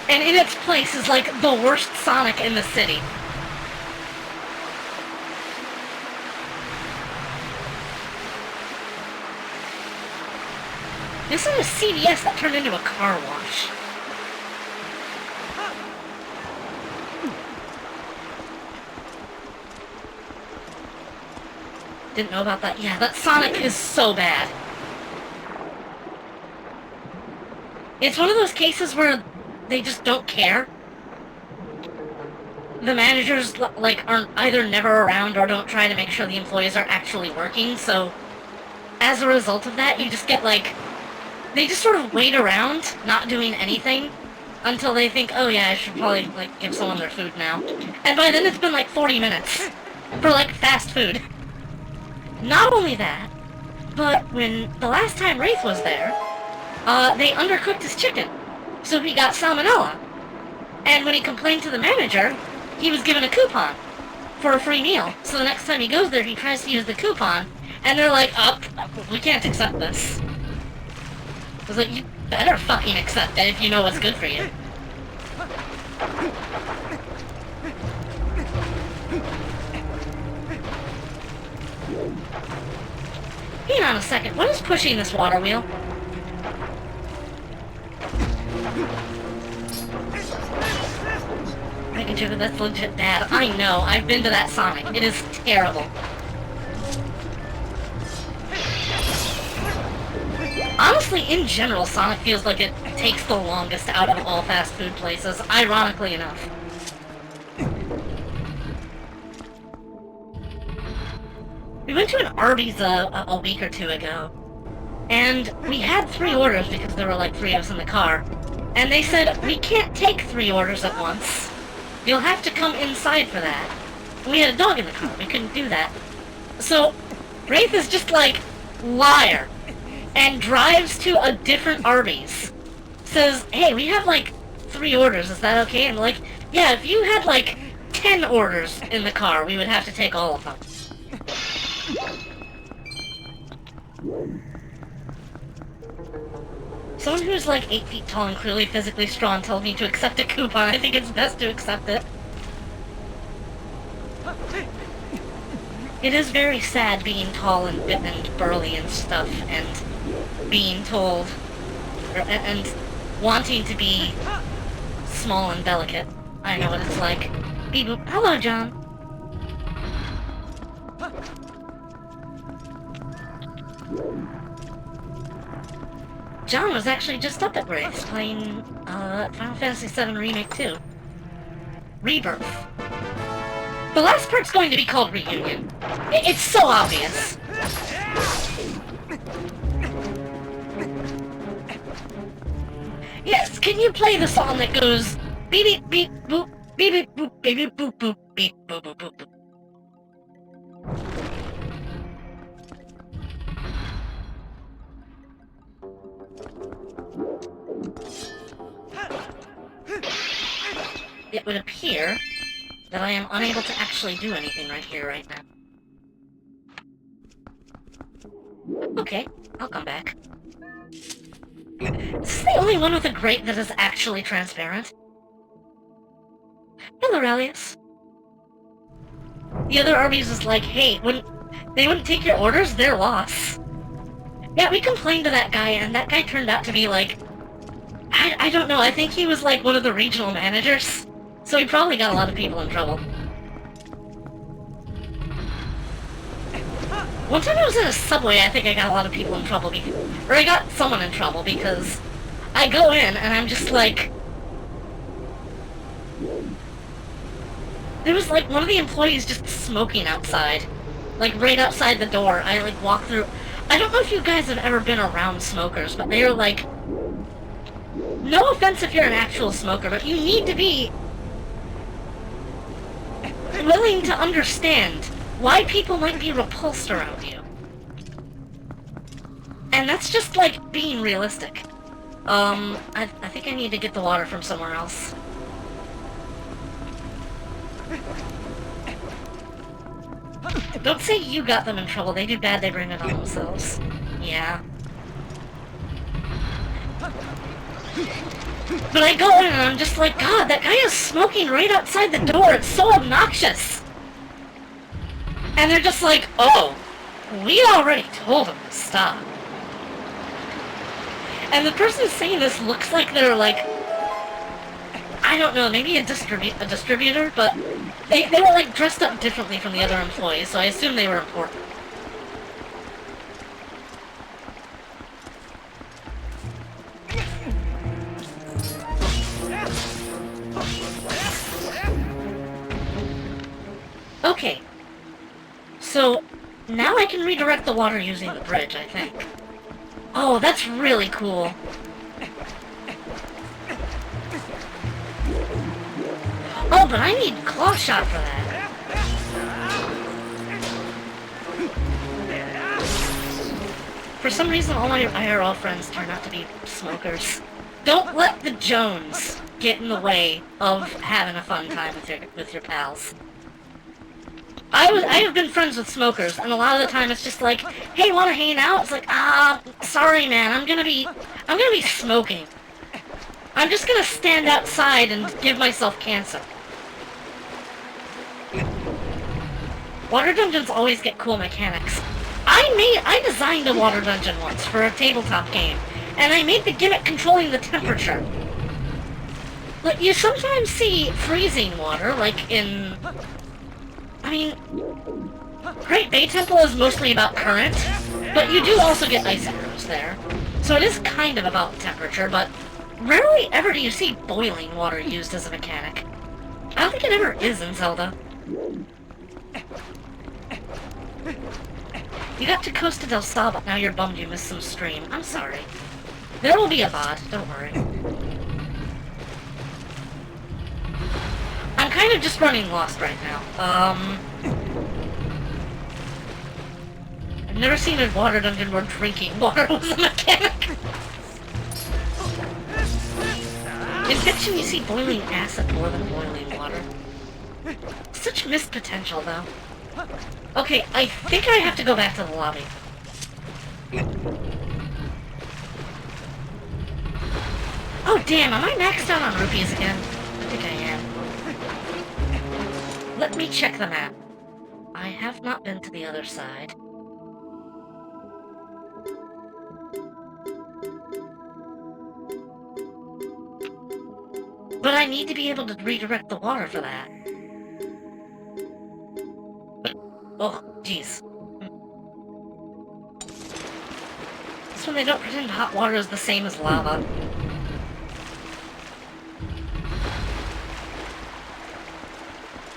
And in its place is like the worst Sonic in the city. This is a CVS that turned into a car wash. Didn't know about that. Yeah, that Sonic is so bad. It's one of those cases where they just don't care. The managers, like, aren't either never around or don't try to make sure the employees are actually working, so as a result of that, you just get, like, they just sort of wait around, not doing anything, until they think, oh yeah, I should probably, like, give someone their food now. And by then it's been, like, 40 minutes for, like, fast food. Not only that, but when the last time Wraith was there, they undercooked his chicken, so he got salmonella. And when he complained to the manager, he was given a coupon for a free meal. So the next time he goes there, he tries to use the coupon, and they're like, oh, we can't accept this. I was like, you better fucking accept it if you know what's good for you. Hang on a second, what is pushing this water wheel? Making sure that that's legit bad. I know, I've been to that Sonic. It is terrible. Honestly, in general, Sonic feels like it takes the longest out of all fast food places, ironically enough. We went to an Arby's a week or two ago, and we had 3 orders because there were like 3 of us in the car, and they said, we can't take 3 orders at once. You'll have to come inside for that. And we had a dog in the car, we couldn't do that. So, Wraith is just like, liar, and drives to a different Arby's. Says, hey, we have like 3 orders, is that okay? And we're like, yeah, if you had like 10 orders in the car, we would have to take all of them. Someone who's like 8 feet tall and clearly physically strong told me to accept a coupon. I think it's best to accept it. It is very sad being tall and burly and stuff, and being told, and wanting to be small and delicate. I know what it's like. Beep boop. Hello, John. John was actually just up at Wraith's playing Final Fantasy VII Remake 2. Rebirth. The last part's going to be called Reunion. It's so obvious. Yes, can you play the song that goes beep beep beep boop beep beep boop beep beep boop boop beep boop boop boop boop? It would appear that I am unable to actually do anything right here, right now. Okay, I'll come back. Is this the only one with a grate that is actually transparent? Hello, Rallius. The other armies is like, hey, they wouldn't take your orders, their loss. Yeah, we complained to that guy, and that guy turned out to be like... I don't know, I think he was like one of the regional managers. So he probably got a lot of people in trouble. One time I was in a subway, I think I got a lot of people in trouble, or I got someone in trouble because I go in and I'm just like... There was like one of the employees just smoking outside. Like right outside the door. I like walk through... I don't know if you guys have ever been around smokers, but they are like... No offense if you're an actual smoker, but you need to be willing to understand why people might be repulsed around you. And that's just like being realistic. I think I need to get the water from somewhere else. Don't say you got them in trouble. They do bad, they bring it on themselves. Yeah. But I go in and I'm just like, God, that guy is smoking right outside the door. It's so obnoxious. And they're just like, oh, we already told him to stop. And the person saying this looks like they're like, I don't know, maybe a distributor, but they were like dressed up differently from the other employees, so I assume they were important. Okay, so now I can redirect the water using the bridge, I think. Oh, that's really cool. Oh, but I need claw shot for that. For some reason, all my IRL friends turn out to be smokers. Don't let the Jones get in the way of having a fun time with your pals. I have been friends with smokers, and a lot of the time it's just like, hey, wanna hang out? It's like, sorry man, I'm gonna be smoking. I'm just gonna stand outside and give myself cancer. Water dungeons always get cool mechanics. I designed a water dungeon once for a tabletop game, and I made the gimmick controlling the temperature. But you sometimes see freezing water, like in... I mean, Great Bay Temple is mostly about current, but you do also get ice arrows there. So it is kind of about temperature, but rarely ever do you see boiling water used as a mechanic. I don't think it ever is in Zelda. You got to Costa del Sol, but now you're bummed you missed some stream. I'm sorry. There will be a VOD, don't worry. I'm kind of just running lost right now. I've never seen a water dungeon where drinking water was a mechanic. In fiction, you see boiling acid more than boiling water. Such missed potential, though. Okay, I think I have to go back to the lobby. Oh, damn, am I maxed out on rupees again? I think I am. Let me check the map. I have not been to the other side. But I need to be able to redirect the water for that. Oh, jeez. This one they don't pretend hot water is the same as lava.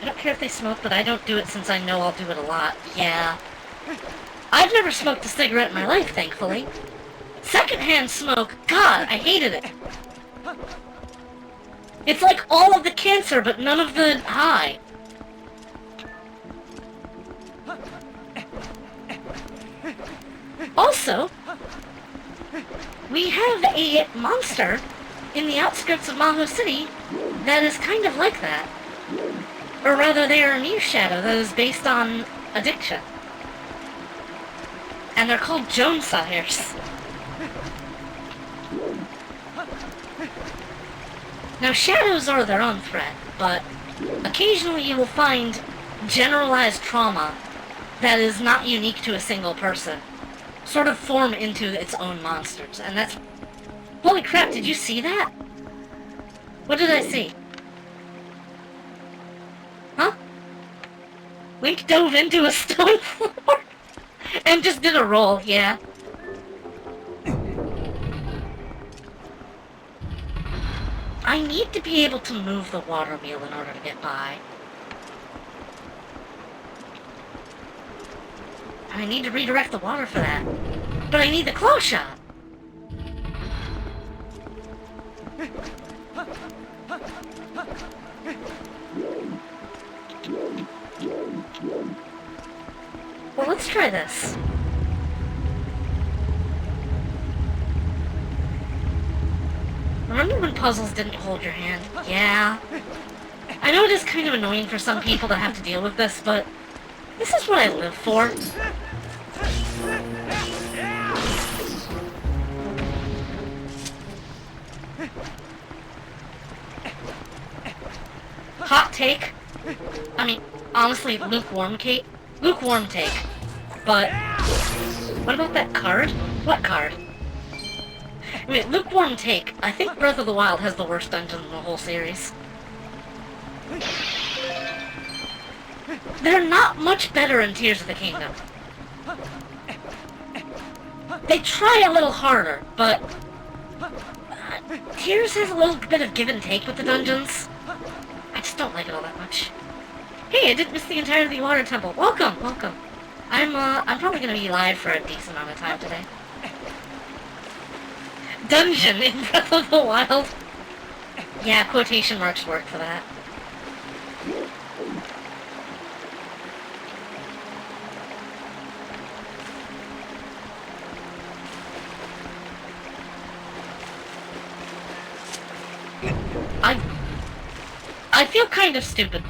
I don't care if they smoke, but I don't do it since I know I'll do it a lot. Yeah. I've never smoked a cigarette in my life, thankfully. Secondhand smoke, God, I hated it. It's like all of the cancer, but none of the high. Also, we have a monster in the outskirts of Maho City that is kind of like that. Or rather, they are a new shadow that is based on addiction. And they're called Jonesires. Now, shadows are their own threat, but occasionally you will find generalized trauma that is not unique to a single person sort of form into its own monsters, and that's... Holy crap, did you see that? What did I see? Huh? Link dove into a stone floor and just did a roll, yeah. I need to be able to move the water wheel in order to get by. I need to redirect the water for that. But I need the claw shot. Well, let's try this. Remember when puzzles didn't hold your hand? Yeah. I know it is kind of annoying for some people to have to deal with this, but this is what I live for. Hot take. I mean, honestly, lukewarm take. Lukewarm take. But what about that card? What card? I mean, lukewarm take. I think Breath of the Wild has the worst dungeon in the whole series. They're not much better in Tears of the Kingdom. They try a little harder, but Tears has a little bit of give and take with the dungeons. I just don't like it all that much. Hey, I didn't miss the entirety of the Water Temple. Welcome, welcome. I'm probably gonna be live for a decent amount of time today. Dungeon in Breath of the Wild. Yeah, quotation marks work for that. I feel kind of stupid.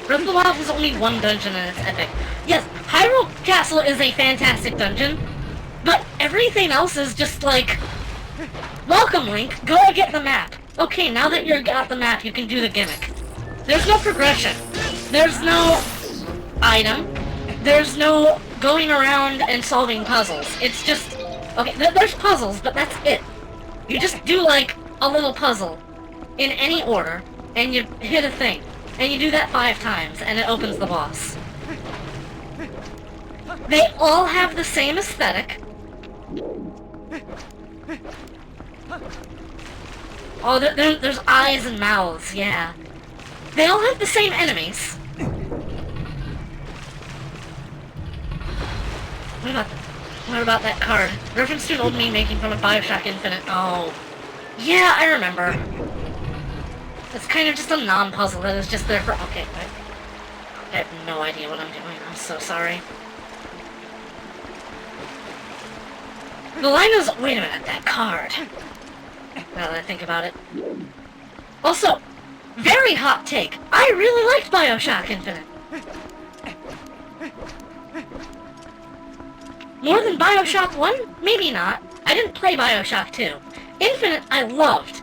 Breath of the Wild has only one dungeon and it's epic. Yes, Hyrule Castle is a fantastic dungeon, but everything else is just like, welcome Link, go get the map. Okay, now that you've got the map, you can do the gimmick. There's no progression. There's no item. There's no going around and solving puzzles. It's just, okay, there's puzzles, but that's it. You just do like a little puzzle in any order, and you hit a thing. And you do that 5 times, and it opens the boss. They all have the same aesthetic. Oh, there's eyes and mouths, yeah. They all have the same enemies. What about that card? Reference to an old meme making fun of Bioshock Infinite. Oh. Yeah, I remember. It's kind of just a non-puzzle that is just there for... Okay, I have no idea what I'm doing. I'm so sorry. The line is... Wait a minute, that card. Now that I think about it. Also, very hot take. I really liked Bioshock Infinite. More than Bioshock 1? Maybe not. I didn't play Bioshock 2. Infinite, I loved.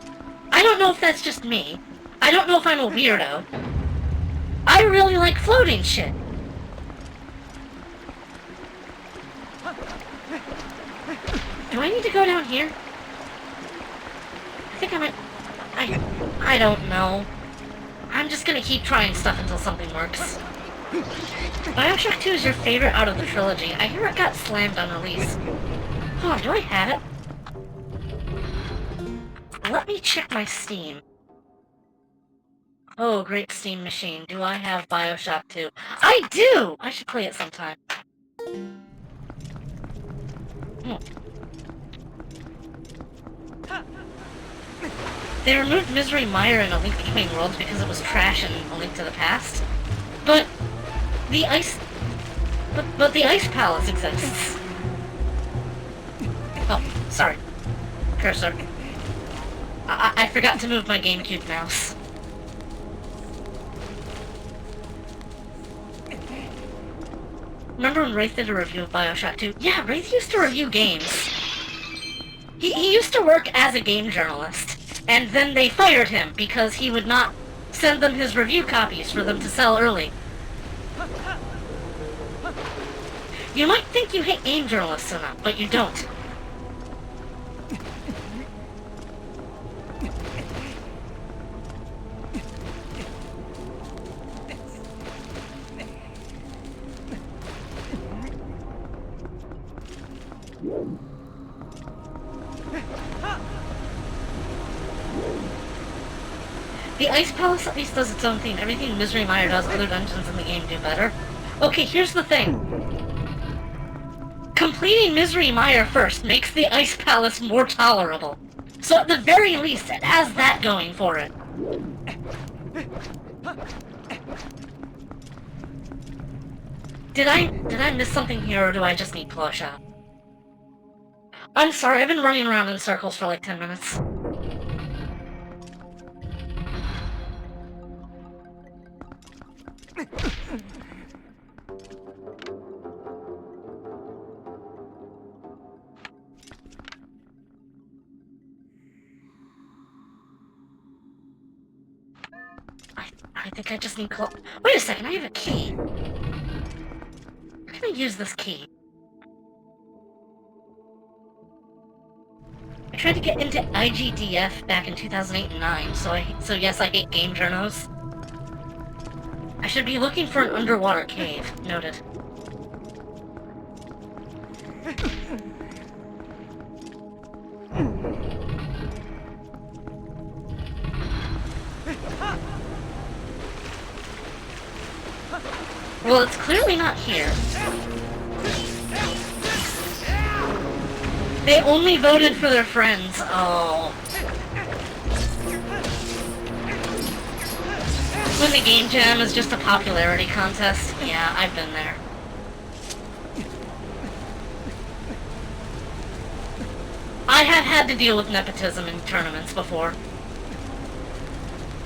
I don't know if that's just me. I don't know if I'm a weirdo. I really like floating shit. Do I need to go down here? I think I might... I don't know. I'm just gonna keep trying stuff until something works. Bioshock 2 is your favorite out of the trilogy. I hear it got slammed on release. Hold on, do I have it? Let me check my Steam. Oh, great Steam machine. Do I have Bioshock 2? I do! I should play it sometime. Hmm. They removed Misery Mire in A Link Between Worlds because it was trash in A Link to the Past. But the ice... But the Ice Palace exists. Oh, sorry. Cursor. I forgot to move my GameCube mouse. Remember when Wraith did a review of Bioshock 2? Yeah, Wraith used to review games. He used to work as a game journalist, and then they fired him because he would not send them his review copies for them to sell early. You might think you hate game journalists enough, but you don't. The Ice Palace at least does its own thing. Everything Misery Mire does, other dungeons in the game do better. Okay, here's the thing. Completing Misery Mire first makes the Ice Palace more tolerable. So at the very least, it has that going for it. Did I miss something here, or do I just need Claw Shot? I'm sorry, I've been running around in circles for like 10 minutes. I think I just need Claw... Wait a second, I have a key. How can I use this key? I tried to get into IGDF back in 2008 and 9, so yes, I hate game journos. I should be looking for an underwater cave. Noted. Well, it's clearly not here. They only voted for their friends. Oh. When the game jam is just a popularity contest. Yeah, I've been there. I have had to deal with nepotism in tournaments before.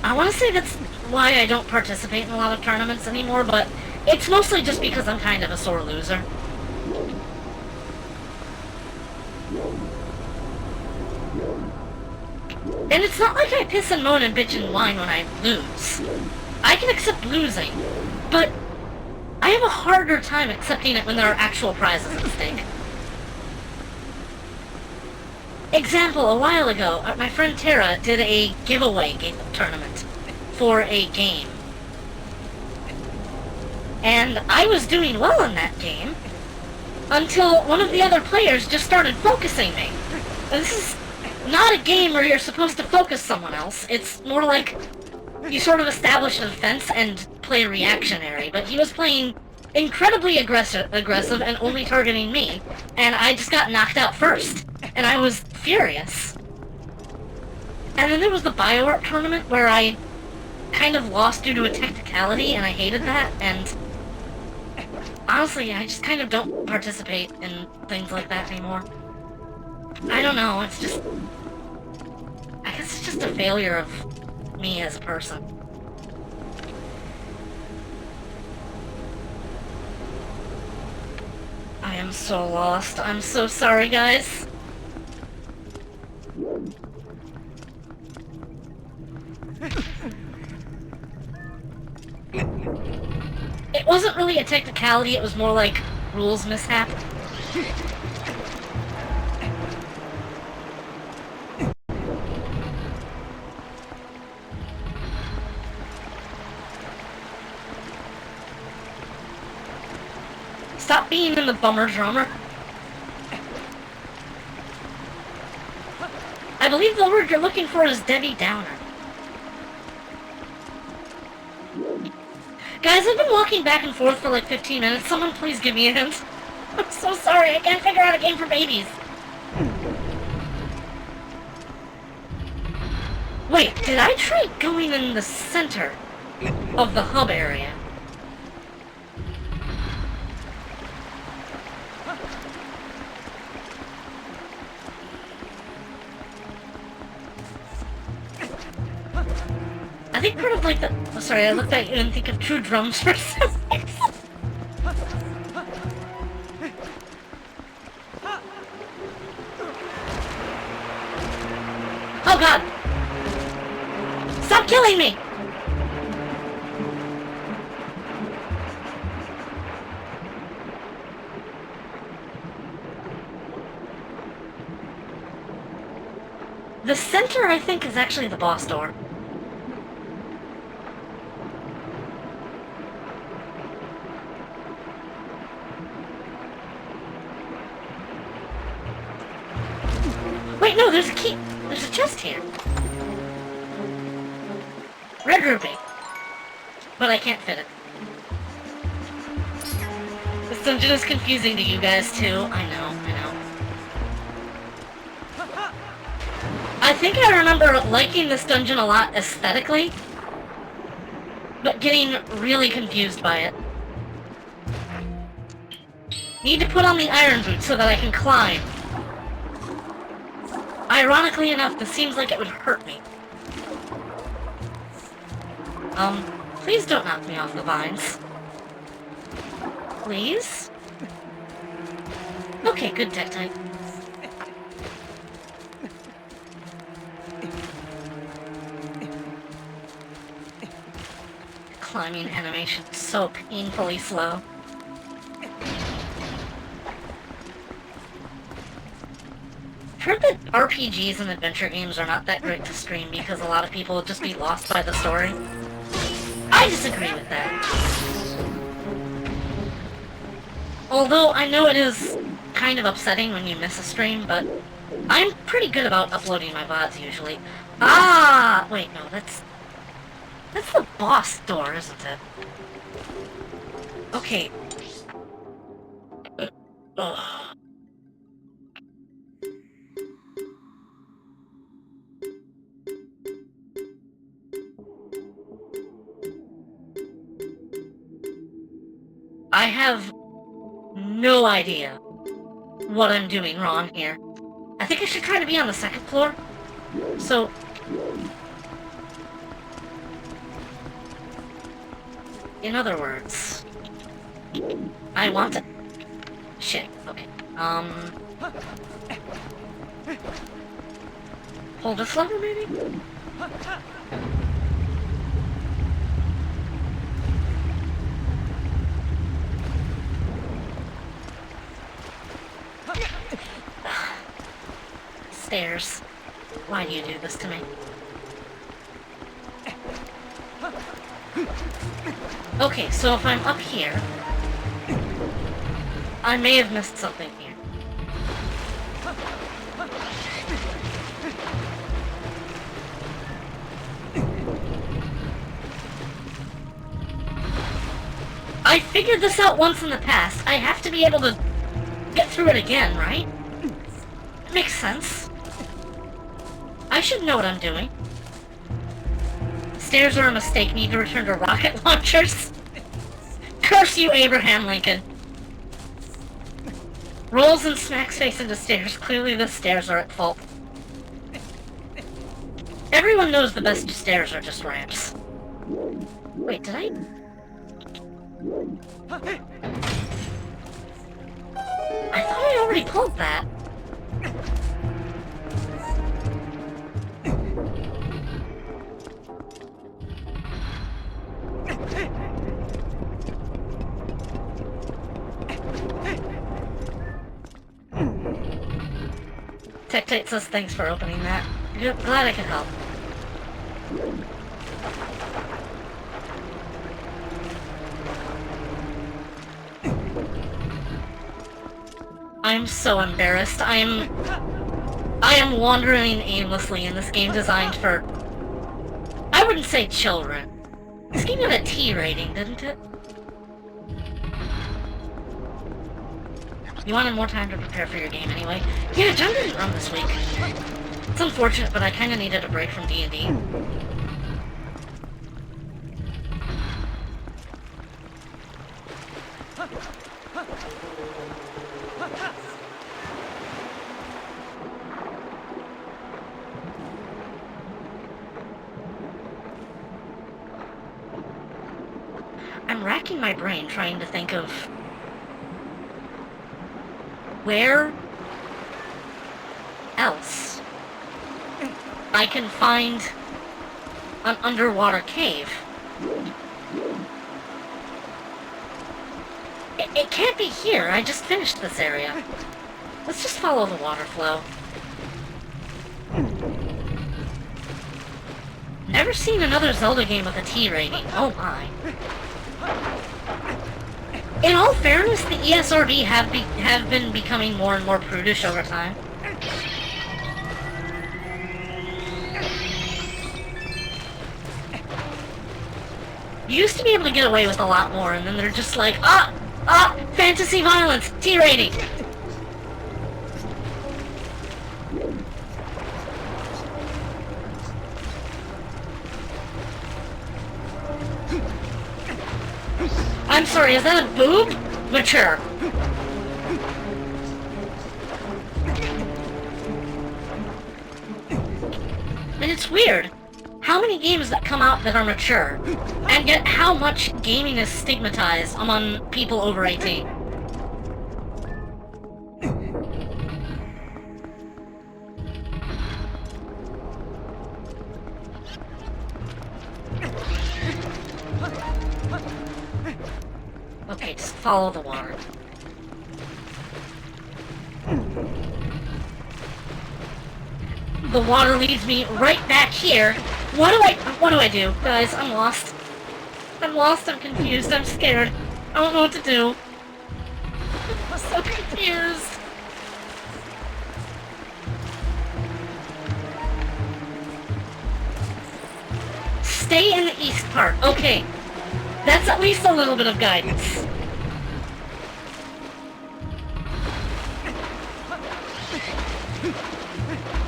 I want to say that's why I don't participate in a lot of tournaments anymore, but it's mostly just because I'm kind of a sore loser. And it's not like I piss and moan and bitch and whine when I lose. I can accept losing, but I have a harder time accepting it when there are actual prizes at stake. Example, a while ago, my friend Tara did a giveaway tournament for a game. And I was doing well in that game until one of the other players just started focusing me. And this is not a game where you're supposed to focus someone else. It's more like you sort of establish a defense and play reactionary. But he was playing incredibly aggressive and only targeting me. And I just got knocked out first. And I was furious. And then there was the BioArt tournament where I kind of lost due to a technicality, and I hated that, and honestly, I just kind of don't participate in things like that anymore. I don't know, it's just... I guess it's just a failure of me as a person. I am so lost. I'm so sorry, guys. It wasn't really a technicality, it was more like rules mishap. Stop being in the bummer drummer. I believe the word you're looking for is Debbie Downer. Guys, I've been walking back and forth for like 15 minutes. Someone please give me a hint. I'm so sorry, I can't figure out a game for babies. Wait, did I try going in the center of the hub area? I think part of like the... Oh, sorry, I looked at you and think of true drums for some reason. Oh god! Stop killing me! The center, I think, is actually the boss door. Wait, no, there's a key. There's a chest here. Red ruby. But I can't fit it. This dungeon is confusing to you guys, too. I know. I think I remember liking this dungeon a lot aesthetically, but getting really confused by it. Need to put on the iron boots so that I can climb. Ironically enough, this seems like it would hurt me. Please don't knock me off the vines. Please? Okay, good tech type. Climbing animation is so painfully slow. I've heard that RPGs and adventure games are not that great to stream because a lot of people would just be lost by the story. I disagree with that. Although I know it is kind of upsetting when you miss a stream, but I'm pretty good about uploading my VODs usually. Ah! Wait, no, that's the boss door, isn't it? Okay. Ugh. I have no idea what I'm doing wrong here. I think I should try to be on the second floor. So... in other words... I want to... Shit, okay. Hold this lever, maybe? Stairs. Why do you do this to me? Okay, so if I'm up here, I may have missed something here. I figured this out once in the past. I have to be able to get through it again, right? It makes sense. I should know what I'm doing. Stairs are a mistake. Need to return to rocket launchers. Curse you, Abraham Lincoln. Rolls and smacks face into stairs. Clearly the stairs are at fault. Everyone knows the best stairs are just ramps. Wait, did I... I thought I already pulled that. Tectate says thanks for opening that. Glad I could help. I'm so embarrassed. I am wandering aimlessly in this game designed for... I wouldn't say children. This came out a T rating, didn't it? You wanted more time to prepare for your game anyway. Yeah, John didn't run this week. It's unfortunate, but I kinda needed a break from D&D. I'm racking my brain trying to think of where else I can find an underwater cave. It can't be here. I just finished this area. Let's just follow the water flow. Never seen another Zelda game with a T rating. Oh my. In all fairness, the ESRB have been becoming more and more prudish over time. You used to be able to get away with a lot more, and then they're just like, fantasy violence, T rating. I'm sorry, is that a boob? Mature. And it's weird. How many games that come out that are mature, and yet how much gaming is stigmatized among people over 18? Okay, just follow the water. The water leads me right back here. What do I do? Guys, I'm lost. I'm lost, I'm confused, I'm scared. I don't know what to do. I'm so confused. Stay in the east part. Okay. That's at least a little bit of guidance.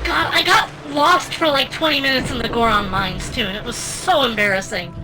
God, I got lost for like 20 minutes in the Goron mines too, and it was so embarrassing.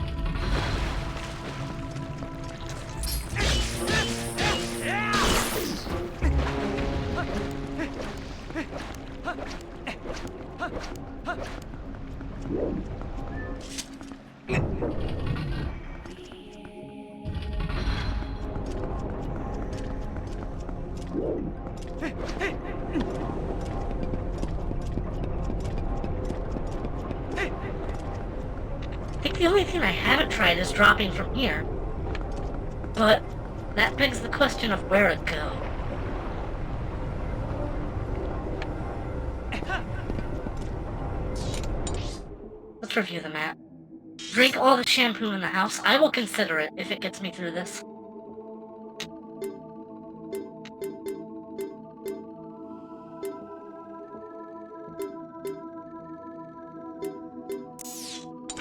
I think the only thing I haven't tried is dropping from here. But that begs the question of where to go. Let's review the map. Drink all the shampoo in the house. I will consider it if it gets me through this.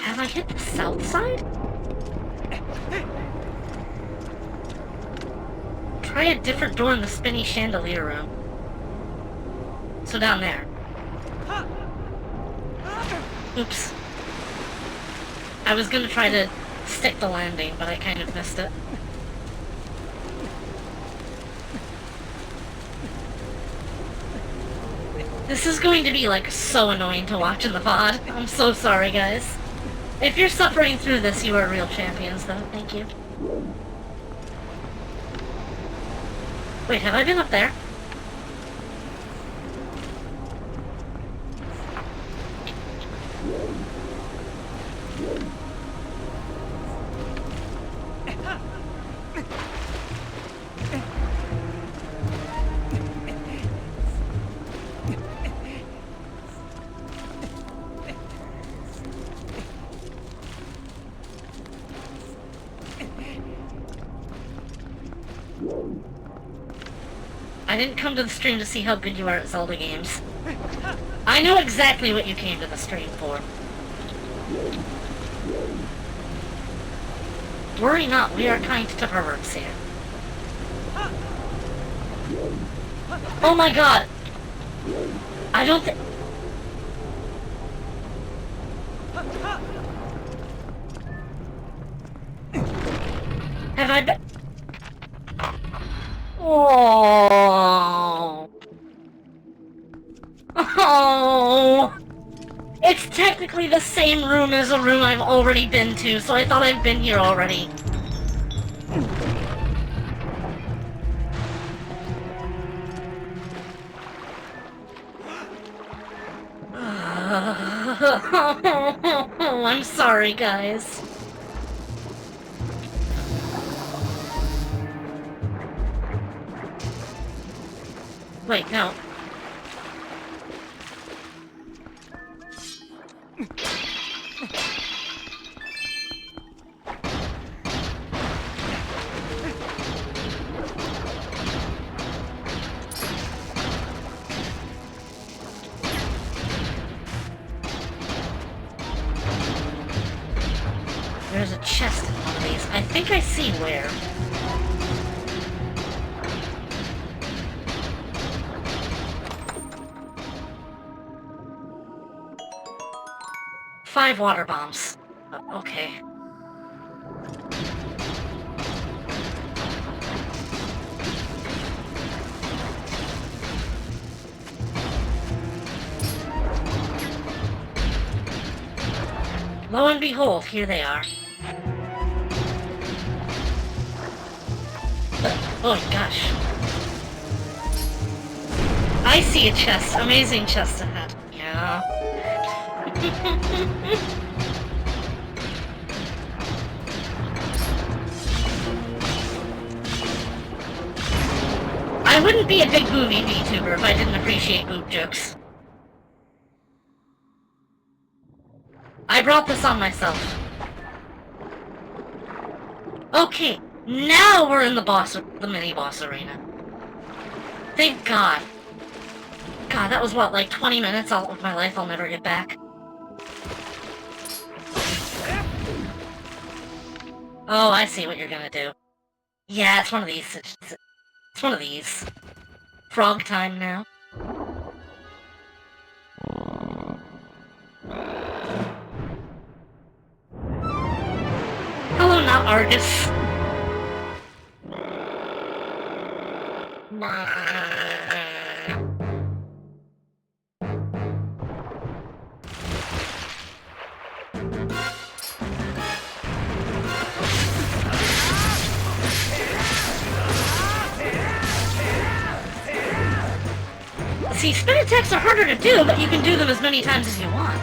Have I hit the south side? Try a different door in the spinny chandelier room. So down there. Oops. I was gonna try to stick the landing, but I kind of missed it. This is going to be like so annoying to watch in the VOD. I'm so sorry, guys. If you're suffering through this, you are real champions, though. Thank you. Wait, have I been up there? I didn't come to the stream to see how good you are at Zelda games. I know exactly what you came to the stream for. Worry not, we are kind to perverts here. Oh my god! I don't think... Have I been... Oh... Oh... It's technically the same room as a room I've already been to, so I thought I'd been here already. I'm sorry, guys. Wait, no. There's a chest in one of these. I think I see where. Five water bombs. Okay. Lo and behold, here they are. Oh gosh. I see a chest. Amazing chest ahead. Yeah. I wouldn't be a big movie VTuber if I didn't appreciate boob jokes. I brought this on myself. Okay, now we're in the mini-boss arena. Thank God. God, that was what, like 20 minutes of my life I'll never get back? Oh, I see what you're gonna do. Yeah, it's one of these. It's one of these. Frog time now. Hello, not Argus. See, spin attacks are harder to do, but you can do them as many times as you want.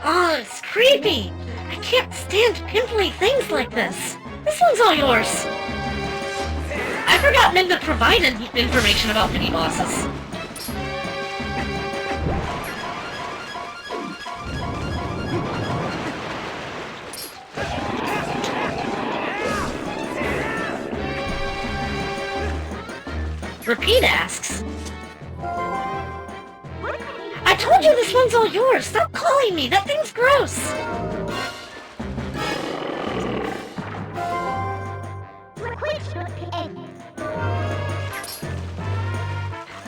Oh, it's creepy! I can't stand pimply things like this. This one's all yours. I forgot Minda provided information about mini-bosses. Repeat asks. I told you this one's all yours! Stop calling me! That thing's gross!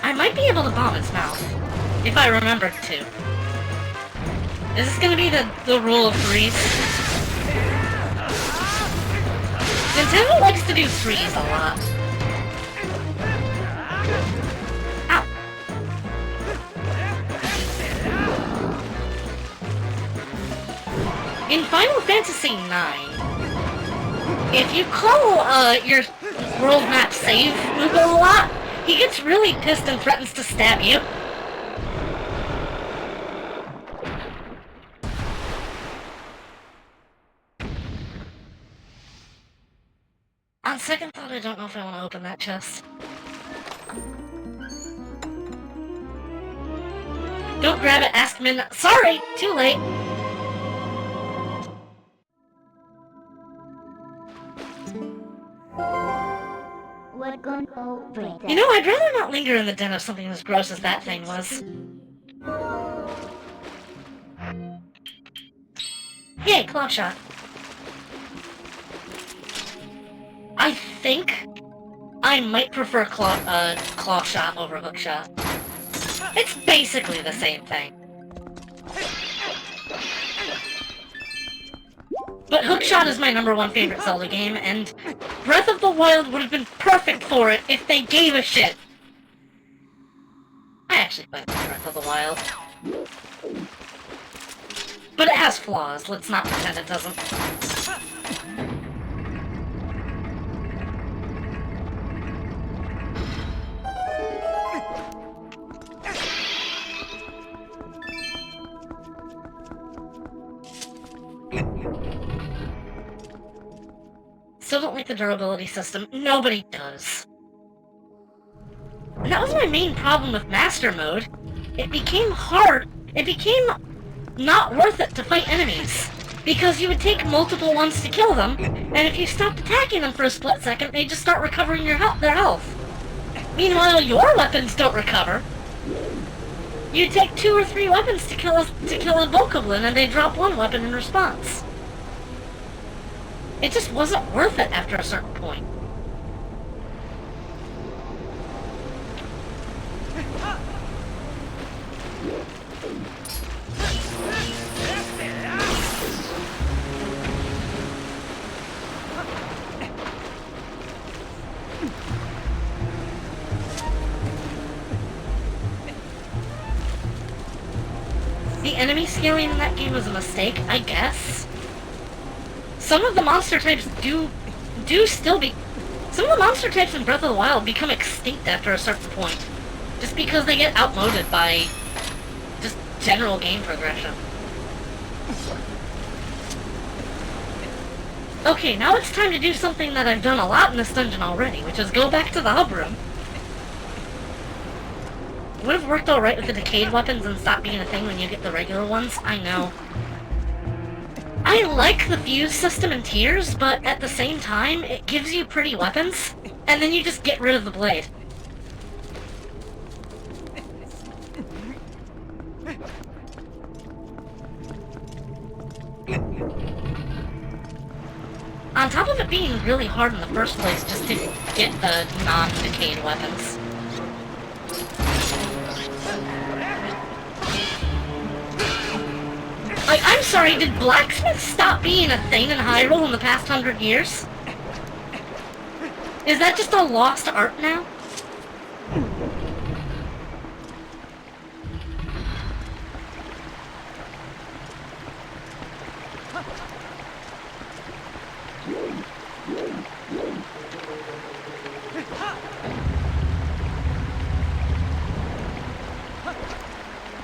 I might be able to bomb its mouth. If I remember to. Is this gonna be the rule of threes? Nintendo likes to do threes a lot. In Final Fantasy IX, if you call your world map save Ugo a lot, he gets really pissed and threatens to stab you. second thought, I don't know if I want to open that chest. Don't grab it, ask Min. Sorry! Too late! You know, I'd rather not linger in the den of something as gross as that thing was. Yay, claw shot. I think I might prefer claw shot over hook shot. It's basically the same thing. But hookshot is my #1 favorite Zelda game, and Breath of the Wild would have been perfect for it if they gave a shit. I actually played Breath of the Wild. But it has flaws, let's not pretend it doesn't. Still don't like the durability system. Nobody does. And that was my main problem with Master Mode. It became hard. It became not worth it to fight enemies. Because you would take multiple ones to kill them, and if you stopped attacking them for a split second, they'd just start recovering their health. Meanwhile, your weapons don't recover. You'd take 2 or 3 weapons to kill a Bokoblin, and they'd drop 1 weapon in response. It just wasn't worth it after a certain point. The enemy scaling in that game was a mistake, I guess. Some of the monster types do still be... Some of the monster types in Breath of the Wild become extinct after a certain point. Just because they get outmoded by just general game progression. Okay, now it's time to do something that I've done a lot in this dungeon already, which is go back to the hub room. Would have worked alright with the decayed weapons and stop being a thing when you get the regular ones, I know. I like the fuse system in Tears, but at the same time, it gives you pretty weapons, and then you just get rid of the blade. On top of it being really hard in the first place just to get the non-decayed weapons. I'm sorry, did blacksmiths stop being a thing in Hyrule in the past 100 years? Is that just a lost art now?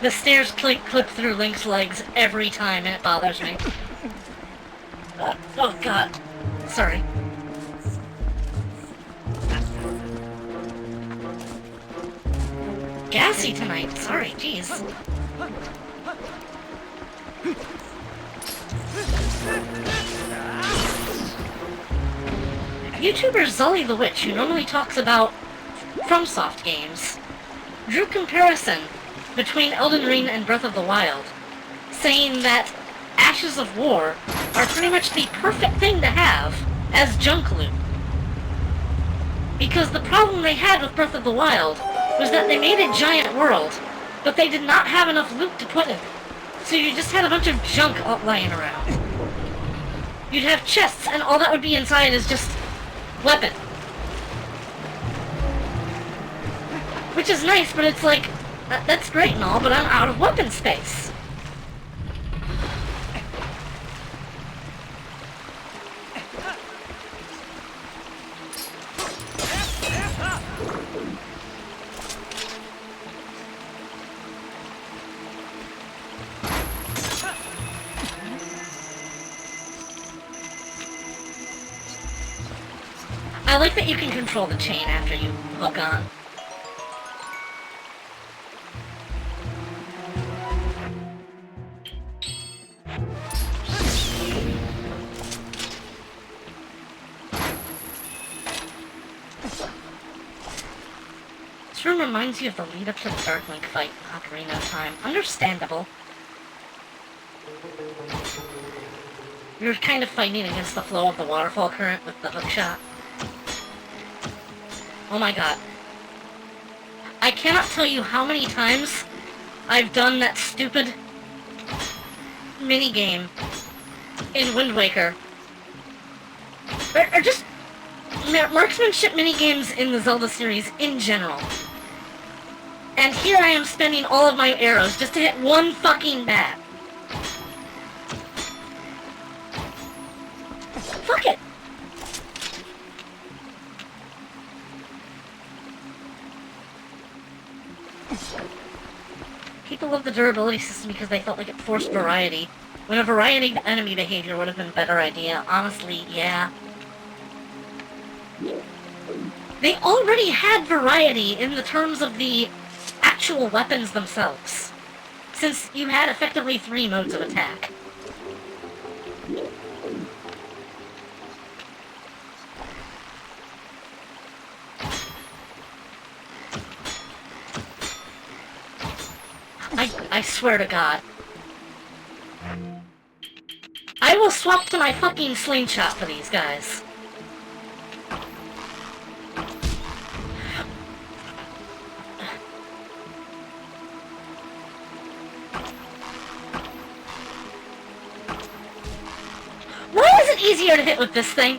The stairs clip through Link's legs every time, and it bothers me. Oh god. Sorry. Gassy tonight. Sorry, jeez. YouTuber Zully the Witch, who normally talks about FromSoft games, drew comparison between Elden Ring and Breath of the Wild, saying that Ashes of War are pretty much the perfect thing to have as junk loot. Because the problem they had with Breath of the Wild was that they made a giant world, but they did not have enough loot to put in. So you just had a bunch of junk lying around. You'd have chests, and all that would be inside is just weapon. Which is nice, but it's like, that's great and all, but I'm out of weapon space. I like that you can control the chain after you hook on. This room reminds you of the lead up to the Darklink fight in Ocarina of Time. Understandable. You're kind of fighting against the flow of the waterfall current with the hookshot. Oh my god. I cannot tell you how many times I've done that stupid minigame in Wind Waker. Or just marksmanship minigames in the Zelda series in general. And here I am spending all of my arrows just to hit one fucking bat. Fuck it! People love the durability system because they felt like it forced variety. When a variety of enemy behavior would have been a better idea. Honestly, yeah. They already had variety in the terms of the actual weapons themselves, since you had effectively 3 modes of attack. I swear to God. I will swap to my fucking slingshot for these guys. Why is it easier to hit with this thing?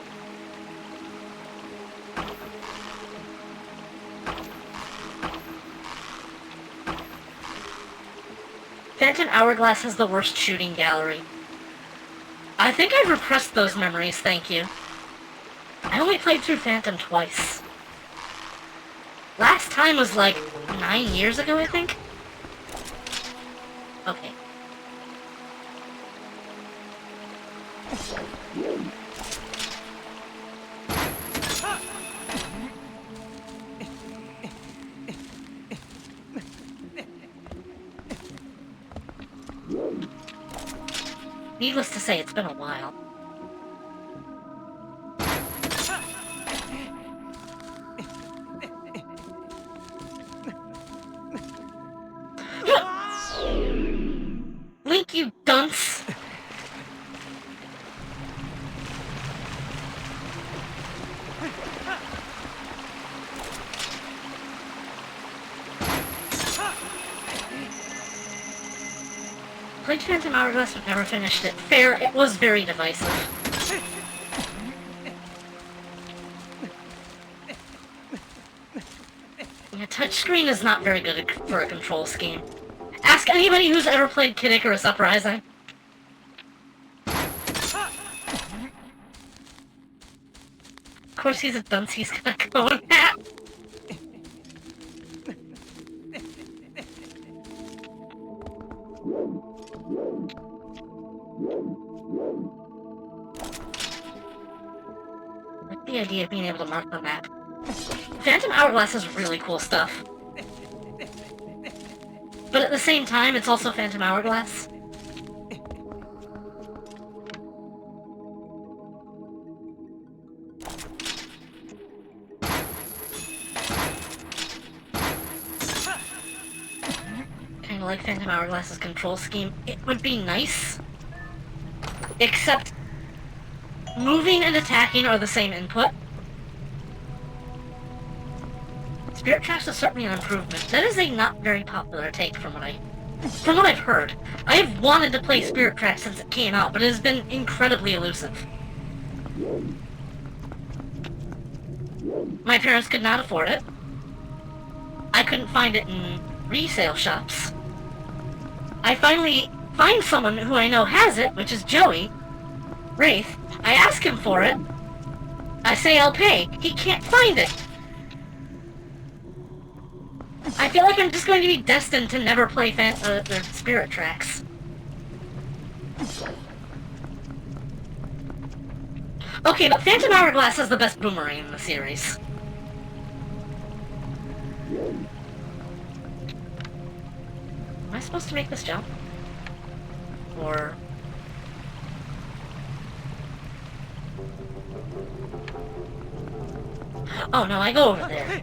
Phantom Hourglass has the worst shooting gallery. I think I've repressed those memories, thank you. I only played through Phantom twice. Last time was like 9 years ago, I think? Okay. Needless to say, it's been a while. Link, you dunce! Played Phantom Hourglass but never finished it. Fair, it was very divisive. Yeah, touchscreen is not very good for a control scheme. Ask anybody who's ever played Kid Icarus Uprising. Of course he's a dunce, he's gonna go in that. I like the idea of being able to mark the map. Phantom Hourglass has really cool stuff. But at the same time, it's also Phantom Hourglass. Kinda like Phantom Hourglass's control scheme. It would be nice, except moving and attacking are the same input. Spirit Tracks is certainly an improvement. That is a not very popular take from what I've heard. I have wanted to play Spirit Tracks since it came out, but it has been incredibly elusive. My parents could not afford it. I couldn't find it in resale shops. I finally find someone who I know has it, which is Joey Wraith. I ask him for it. I say I'll pay. He can't find it. I feel like I'm just going to be destined to never play the Spirit Tracks. Okay, but Phantom Hourglass has the best boomerang in the series. Am I supposed to make this jump? Or... Oh no, I go over there.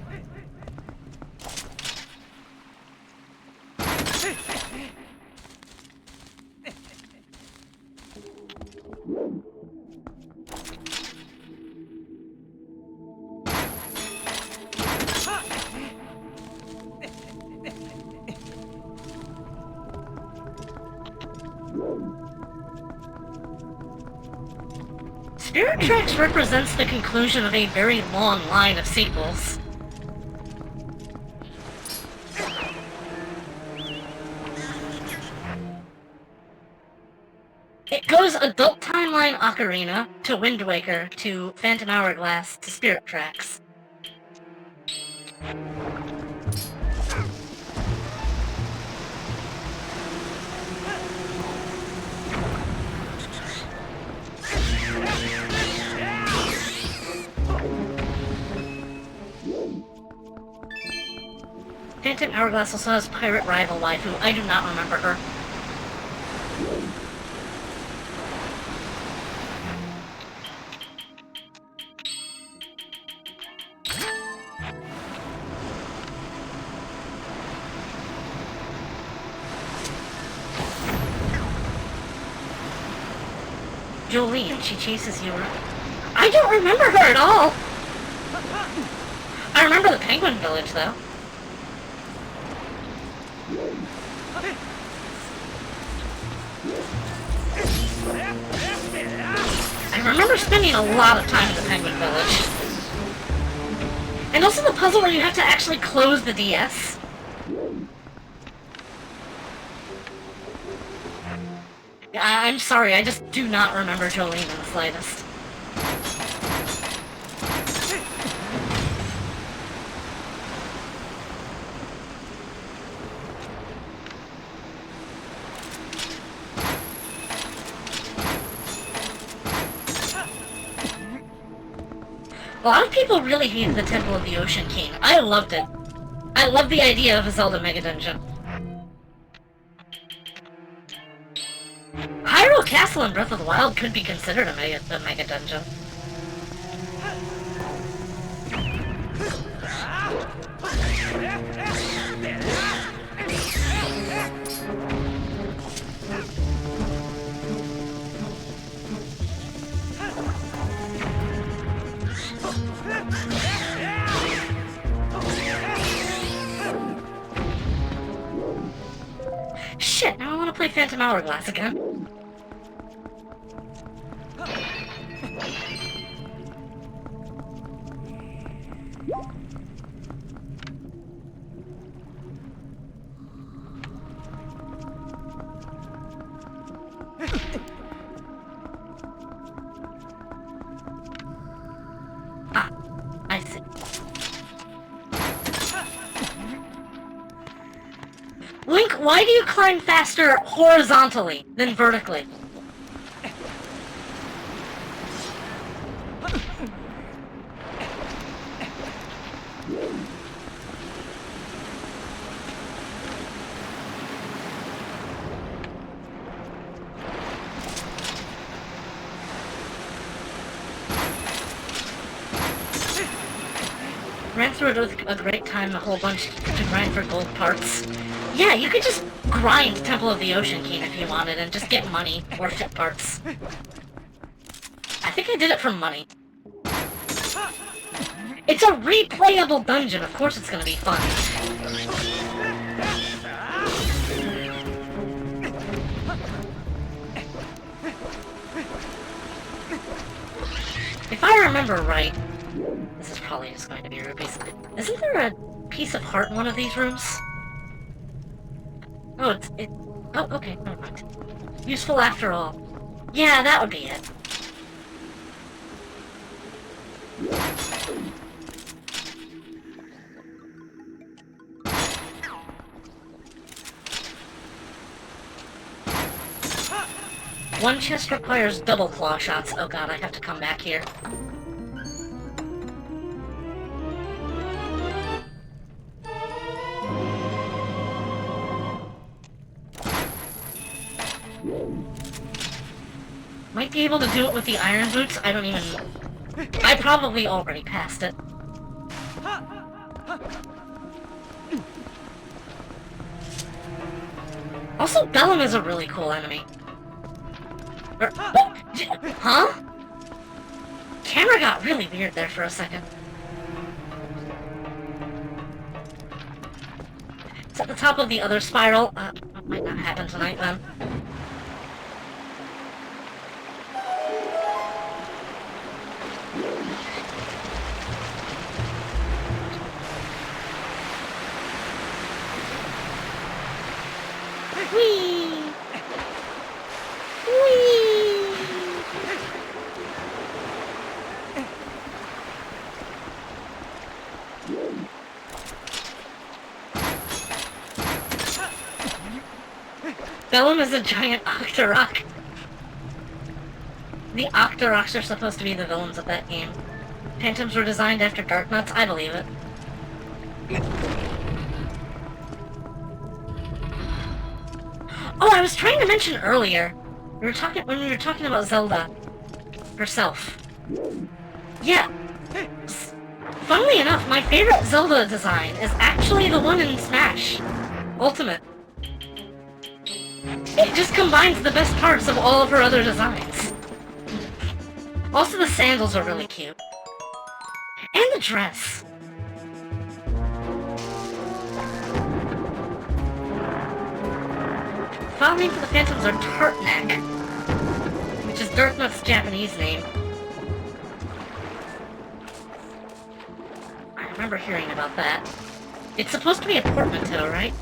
Spirit Tracks represents the conclusion of a very long line of sequels. It goes Adult Timeline Ocarina, to Wind Waker, to Phantom Hourglass, to Spirit Tracks. Phantom Hourglass also has pirate rival waifu. I do not remember her. Jolene, she chases you around. I don't remember her at all! I remember the Penguin Village, though. I remember spending a lot of time in the Penguin Village. And also the puzzle where you have to actually close the DS. I'm sorry, I just do not remember Jolene in the slightest. A lot of people really hated the Temple of the Ocean King. I loved it. I love the idea of a Zelda Mega Dungeon. Hyrule Castle in Breath of the Wild could be considered a Mega Dungeon. Shit, now I want to play Phantom Hourglass again. Ah, I see. Link, why do you climb faster horizontally than vertically? Ran through it with a great time, a whole bunch to grind for gold parts. Yeah, you could just grind Temple of the Ocean King if you wanted and just get money or ship parts. I think I did it for money. It's a replayable dungeon, of course it's gonna be fun. If I remember right, this is probably just going to be rupees. Isn't there a piece of heart in one of these rooms? Oh, oh, okay, never mind. Useful after all. Yeah, that would be it. One chest requires double claw shots. Oh god, I have to come back here. Might be able to do it with the iron boots. I don't even... I probably already passed it. Also, Bellum is a really cool enemy. Huh? Camera got really weird there for a second. It's at the top of the other spiral. That might not happen tonight then. Whee! Whee! Bellum is a giant Octorok. The Octoroks are supposed to be the villains of that game. Phantoms were designed after Darknuts, I believe it. Oh, I was trying to mention earlier, when we were talking about Zelda herself. Yeah. Funnily enough, my favorite Zelda design is actually the one in Smash Ultimate. It just combines the best parts of all of her other designs. Also, the sandals are really cute. And the dress. File name for the Phantoms are Tartnak, which is Darknut's Japanese name. I remember hearing about that. It's supposed to be a portmanteau, right?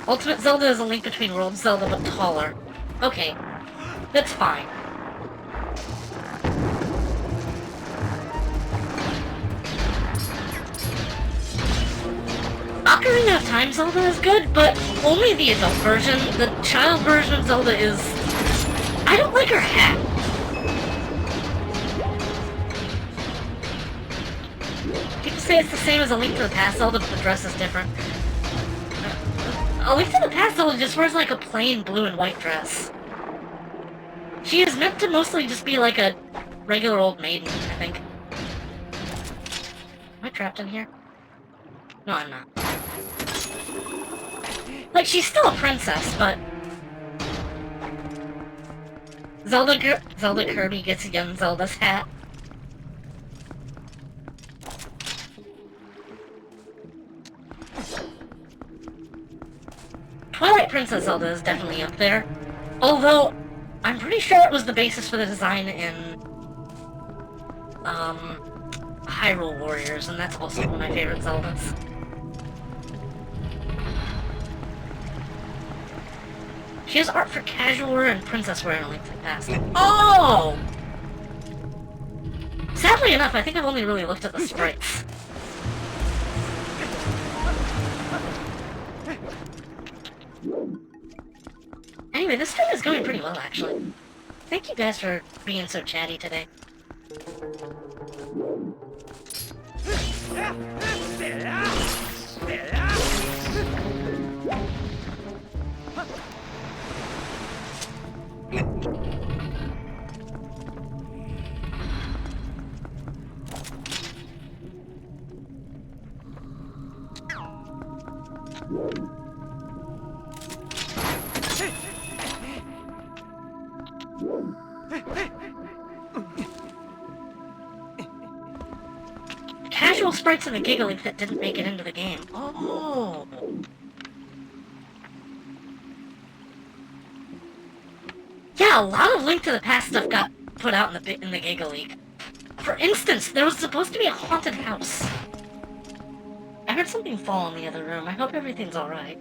Ultimate Zelda is a link between World Zelda, but taller. Okay, that's fine. Ocarina of Time Zelda is good, but only the adult version. The child version of Zelda is... I don't like her hat. People say it's the same as A Link to the Past Zelda, but the dress is different. A Link to the Past Zelda just wears like a plain blue and white dress. She is meant to mostly just be like a regular old maiden, I think. Am I trapped in here? No, I'm not. Like, she's still a princess, but... Zelda Kirby gets young Zelda's hat. Twilight Princess Zelda is definitely up there. Although, I'm pretty sure it was the basis for the design in... Hyrule Warriors, and that's also one of my favorite Zeldas. She has art for casual wear and princess wear in A Link to the Past. Oh! Sadly enough, I think I've only really looked at the sprites. Anyway, this stream is going pretty well, actually. Thank you guys for being so chatty today. Casual sprites in the Giggling that didn't make it into the game. Oh. Yeah, a lot of Link to the Past stuff got put out in the Giga League. For instance, there was supposed to be a haunted house. I heard something fall in the other room. I hope everything's alright.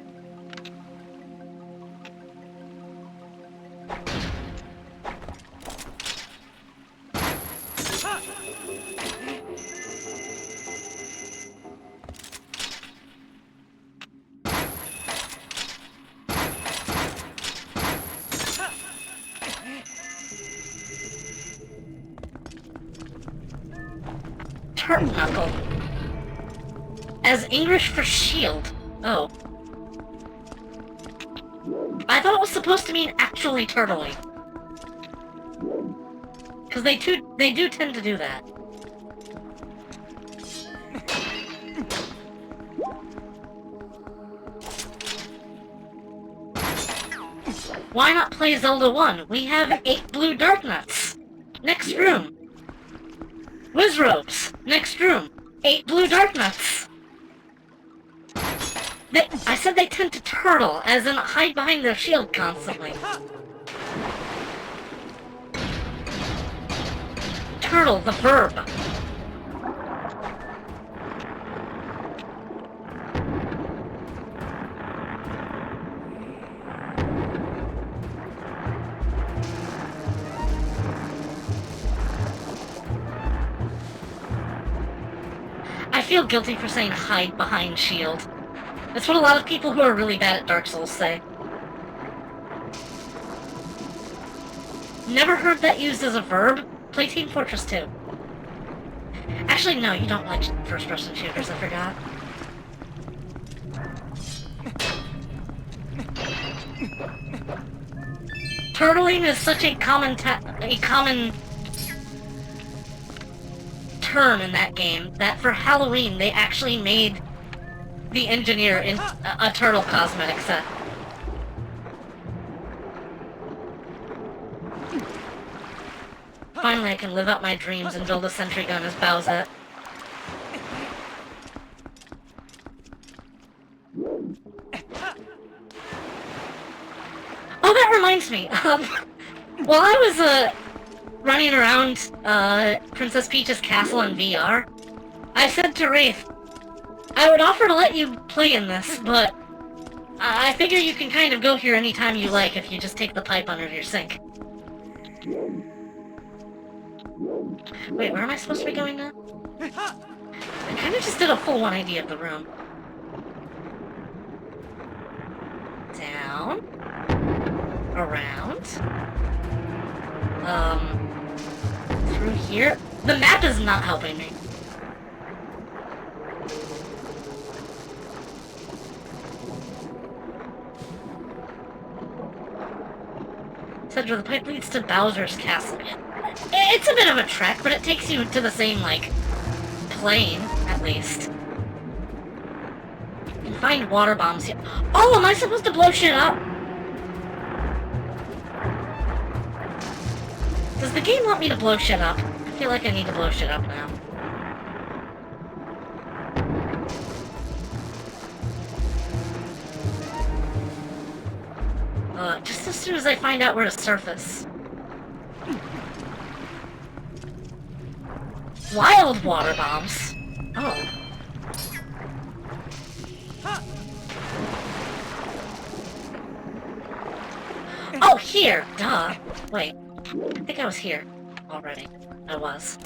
knuckle. As English for shield. Oh. I thought it was supposed to mean actually turtling. Because they do tend to do that. Why not play Zelda 1? We have 8 blue dark nuts. Next room. Wizrobes. Next room. 8 blue dark nuts. I said they tend to turtle, as in hide behind their shield constantly. Turtle, the verb. I feel guilty for saying hide behind shield. That's what a lot of people who are really bad at Dark Souls say. Never heard that used as a verb? Play Team Fortress 2. Actually, no, you don't like first-person shooters, I forgot. Turtling is such a common term in that game that for Halloween they actually made the engineer in a turtle cosmetic set. Finally, I can live out my dreams and build a sentry gun as Bowsette. Oh, that reminds me. While I was running around Princess Peach's castle in VR, I said to Wraith, I would offer to let you play in this, but I figure you can kind of go here anytime you like if you just take the pipe under your sink. Wait, where am I supposed to be going now? I kind of just did a full 180 of the room. Down. Around. Through here. The map is not helping me. Sedra, the pipe leads to Bowser's castle. It's a bit of a trek, but it takes you to the same, like, plane, at least. You can find water bombs here. Oh, am I supposed to blow shit up? Does the game want me to blow shit up? I feel like I need to blow shit up now. Just as soon as I find out where to surface. Wild water bombs? Oh. Oh, here! Duh. Wait. I think I was here already. I was.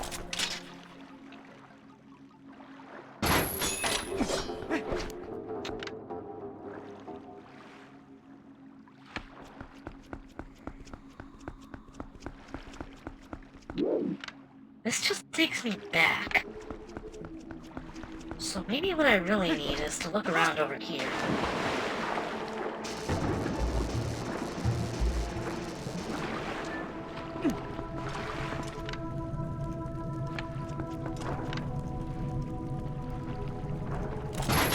This just takes me back. So maybe what I really need is to look around over here.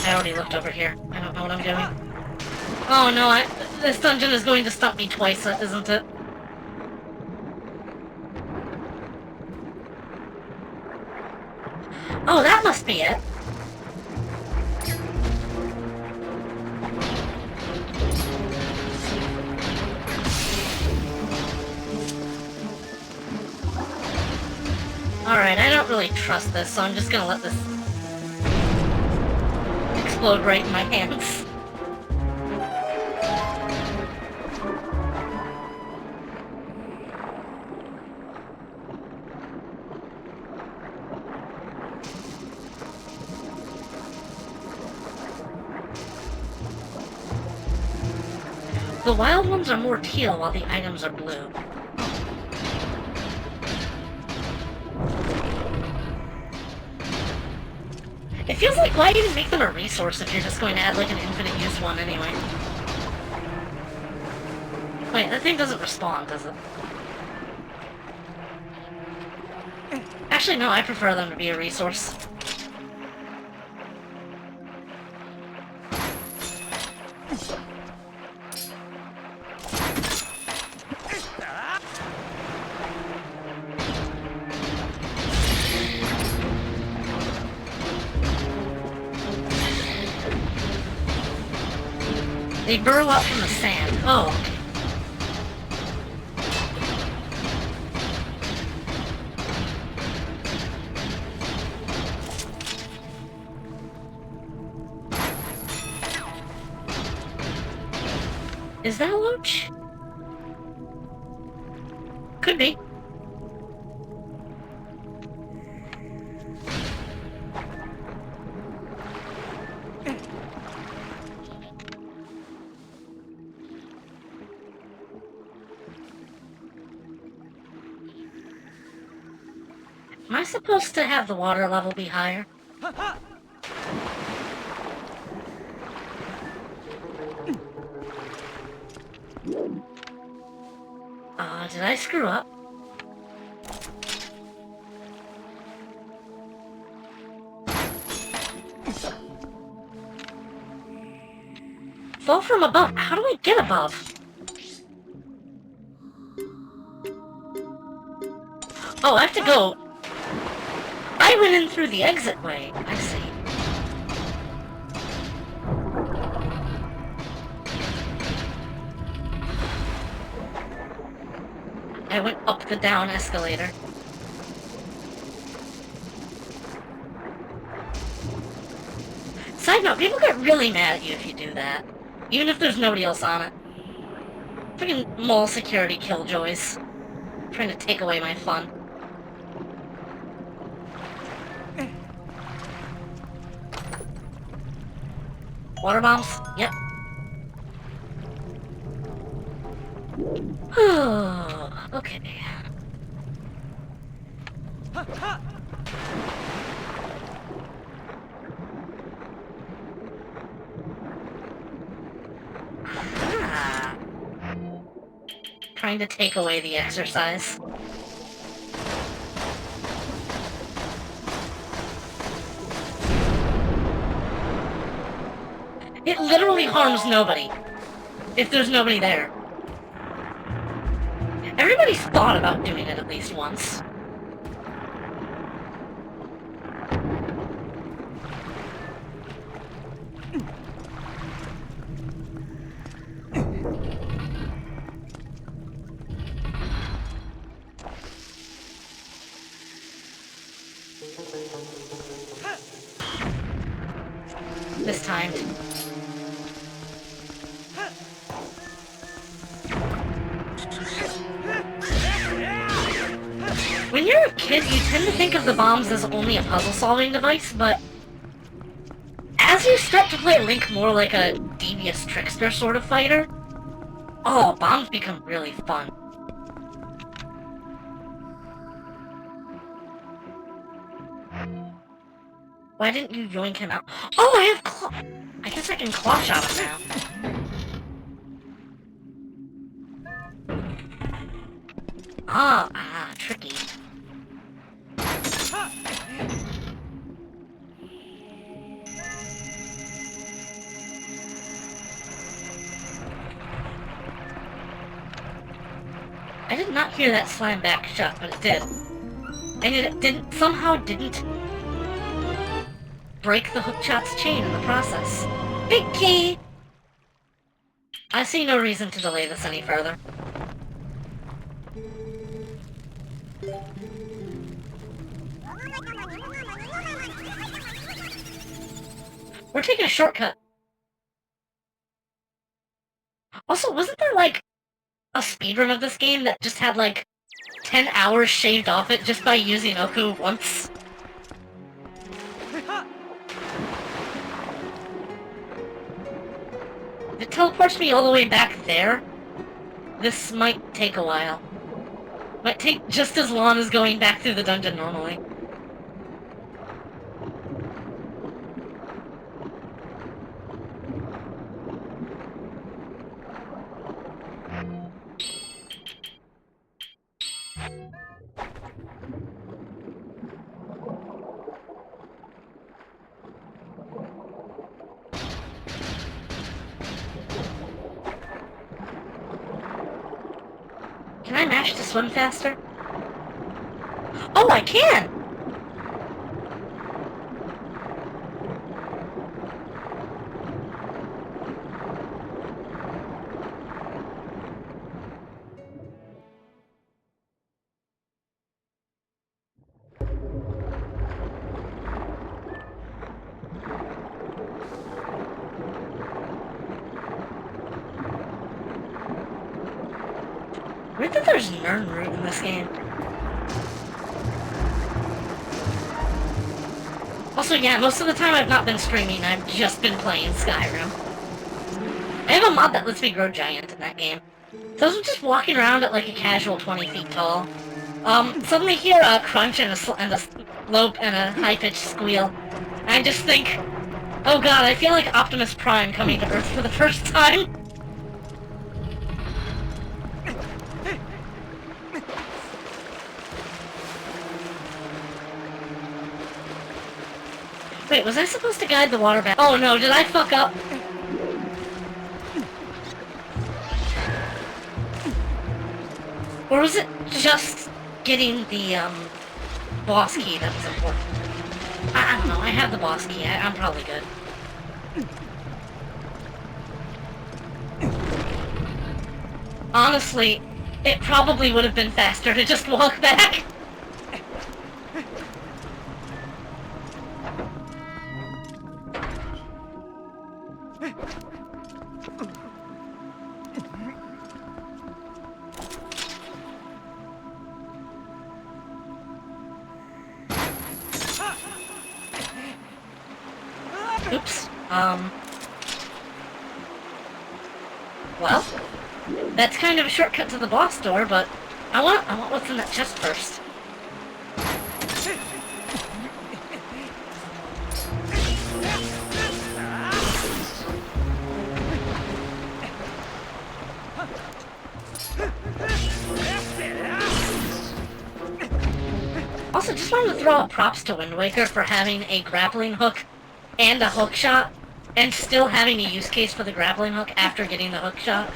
I already looked over here. I don't know what I'm doing. Oh no, this dungeon is going to stump me twice, isn't it? Oh, that must be it. Alright, I don't really trust this, so I'm just gonna let this explode right in my hands. The wild ones are more teal while the items are blue. It feels like, why even make them a resource if you're just going to add, like, an infinite use one anyway? Wait, that thing doesn't respawn, does it? Actually, no, I prefer them to be a resource. They burrow up from the sand. Oh, okay. Is that a loach? Could be. Am I supposed to have the water level be higher? Did I screw up? Fall from above. How do I get above? Oh, I have to go. I went in through the exit way. I see. I went up the down escalator. Side note, people get really mad at you if you do that. Even if there's nobody else on it. Freaking mall security killjoys. Trying to take away my fun. Water bombs? Yep. Oh, okay. Ah. Trying to take away the exercise. It literally harms nobody. If there's nobody there. Everybody's thought about doing it at least once. This time. When you're a kid, you tend to think of the bombs as only a puzzle-solving device, but as you start to play Link more like a devious trickster sort of fighter, oh, bombs become really fun. Why didn't you yoink him out? Oh, I have claw... I guess I can claw shot him now. Tricky. I did not hear that slam back shot, but it did. And it didn't break the hookshot's chain in the process. Big key! I see no reason to delay this any further. We're taking a shortcut. Also, wasn't there, like, a speedrun of this game that just had, like, 10 hours shaved off it just by using Oku once? It teleports me all the way back there. This might take a while. Might take just as long as going back through the dungeon normally. Can I mash to swim faster? Oh, I can! Weird that there's Nern Root in this game. Also, yeah, most of the time I've not been streaming, I've just been playing Skyrim. I have a mod that lets me grow giant in that game. So I was just walking around at like a casual 20 feet tall. Suddenly hear a crunch and a low and a high-pitched squeal. And I just think, oh god, I feel like Optimus Prime coming to Earth for the first time. Wait, was I supposed to guide the water back? Oh no, did I fuck up? Or was it just getting the, boss key that was important? I don't know, I have the boss key, I'm probably good. Honestly, it probably would have been faster to just walk back. Oops. Well, that's kind of a shortcut to the boss door, but I want what's in that chest first. Also, just wanted to throw out props to Wind Waker for having a grappling hook and a hook shot, and still having a use case for the grappling hook after getting the hook shot.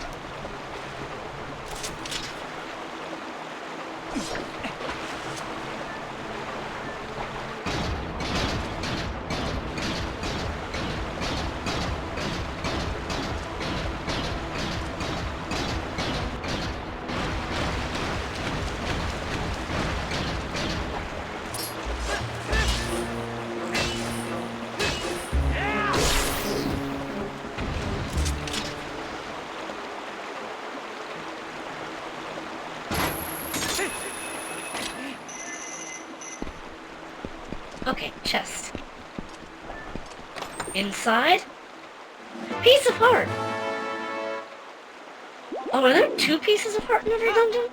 Okay, chest. Inside? Piece of heart! Oh, are there 2 pieces of heart in every dungeon?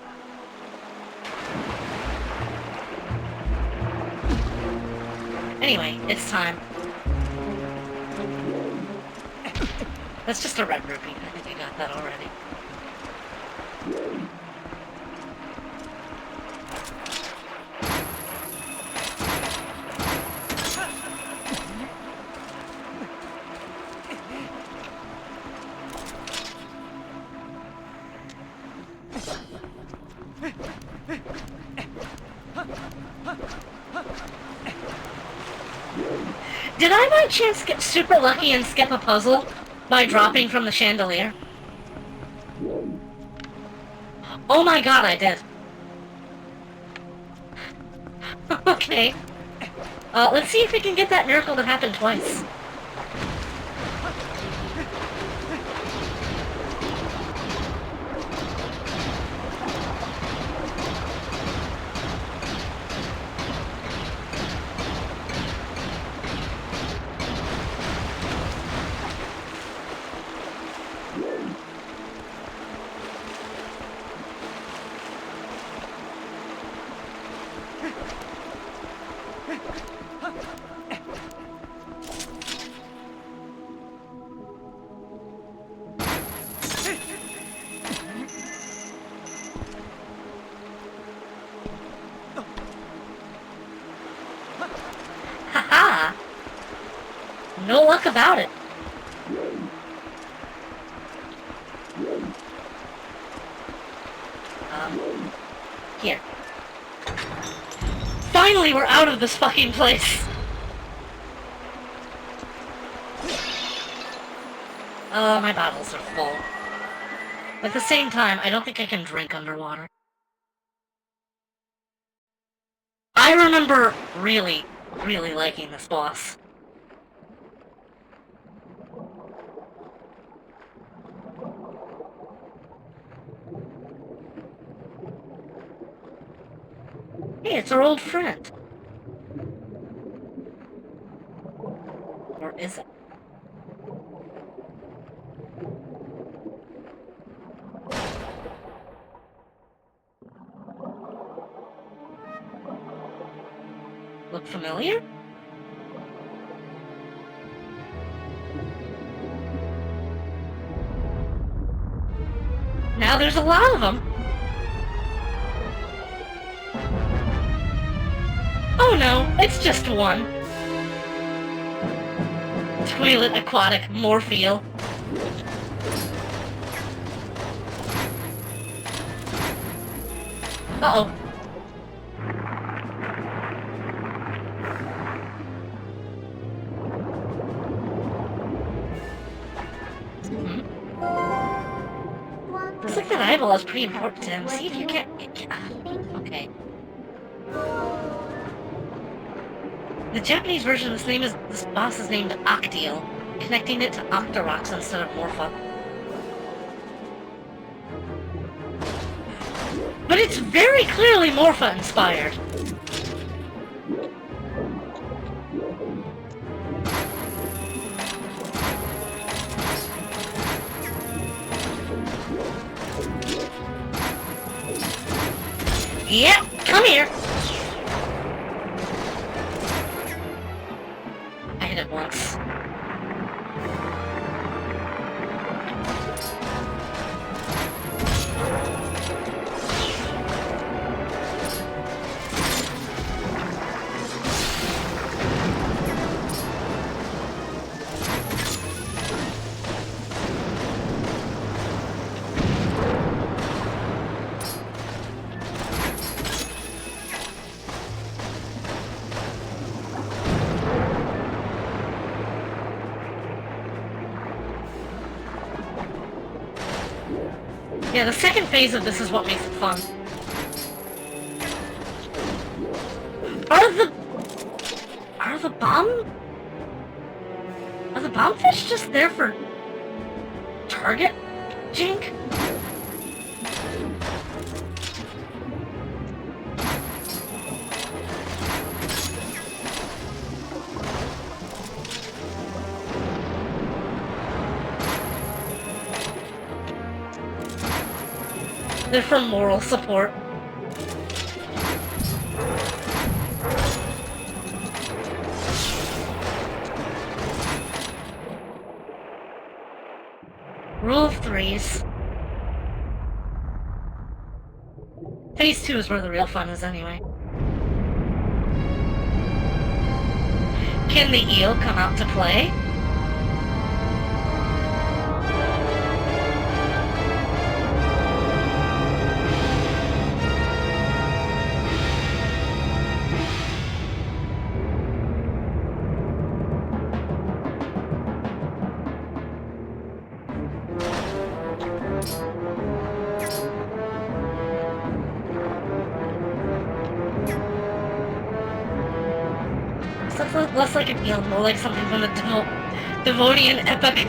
Anyway, it's time. That's just a red rupee. I think I got that already. Did I by chance get super lucky and skip a puzzle by dropping from the chandelier? Oh my god, I did. Okay. Let's see if we can get that miracle to happen twice. Haha! No luck about it. Here. Finally, we're out of this fucking place! Oh, my bottles are full. At the same time, I don't think I can drink underwater. I remember really, really liking this boss. Hey, it's our old friend. Or is it? Look familiar? Now there's a lot of them. Oh no, it's just one. Twilight aquatic Morpheal. Uh-oh. Looks like that eyeball is pretty important to him. See if you can... Okay. The Japanese version of this boss is named Octeal, connecting it to Octoroks instead of Morpha. But it's very clearly Morpha inspired. Yep, come here! I hit it once. Yeah, the second phase of this is what makes it fun. Are the bombfish just there for target jink? They're for moral support. Rule of threes. Phase 2 is where the real fun is anyway. Can the eel come out to play? Less like an eel, more like something from the Devonian epic.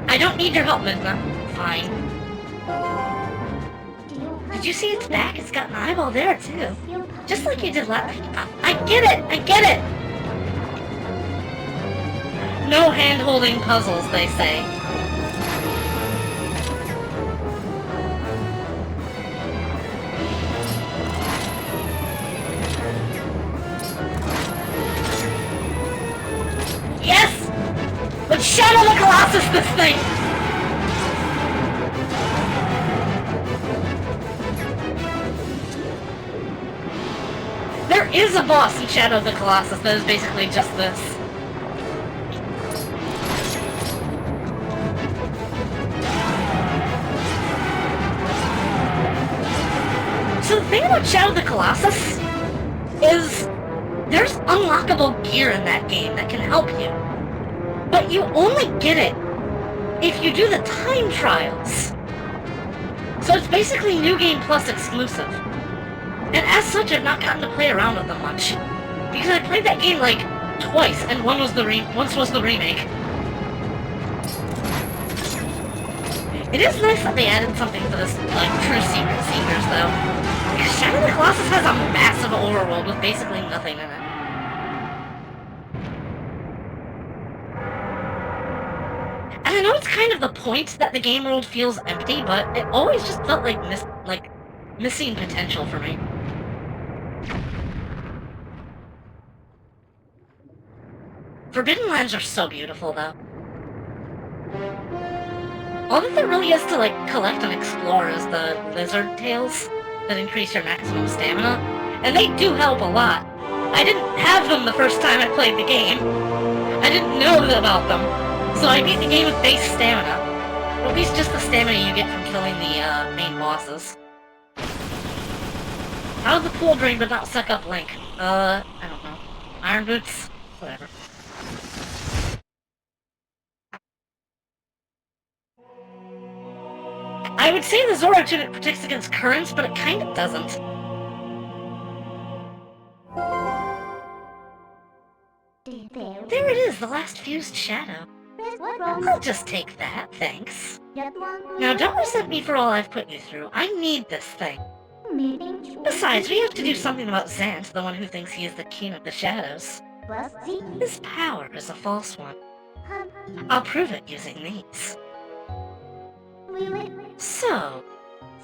I don't need your help, Midna. Fine. Did you see its back? It's got an eyeball there, too. Just like you did last... I get it! I get it! No hand-holding puzzles, they say. Yes! Let's Shadow the Colossus this thing! There is a boss in Shadow the Colossus that is basically just this. So the thing about Shadow of the Colossus is there's unlockable gear in that game that can help you. But you only get it if you do the time trials. So it's basically New Game Plus exclusive. And as such, I've not gotten to play around with them much. Because I played that game like twice, and once was the remake. It is nice that they added something for this, like, true secret seekers, though. Because Shadow of the Colossus has a massive overworld with basically nothing in it. And I know it's kind of the point that the game world feels empty, but it always just felt like missing potential for me. Forbidden Lands are so beautiful, though. All that there really is to, like, collect and explore is the lizard tails that increase your maximum stamina, and they do help a lot. I didn't have them the first time I played the game. I didn't know about them, so I beat the game with base stamina. Or at least just the stamina you get from killing the main bosses. How did the pool drain but not suck up Link? I don't know. Iron boots? Whatever. I would say the Zoro tunic protects against currents, but it kind of doesn't. There it is, the last fused shadow. I'll just take that, thanks. Now don't resent me for all I've put you through. I need this thing. Besides, we have to do something about Zant, the one who thinks he is the king of the shadows. His power is a false one. I'll prove it using these. So,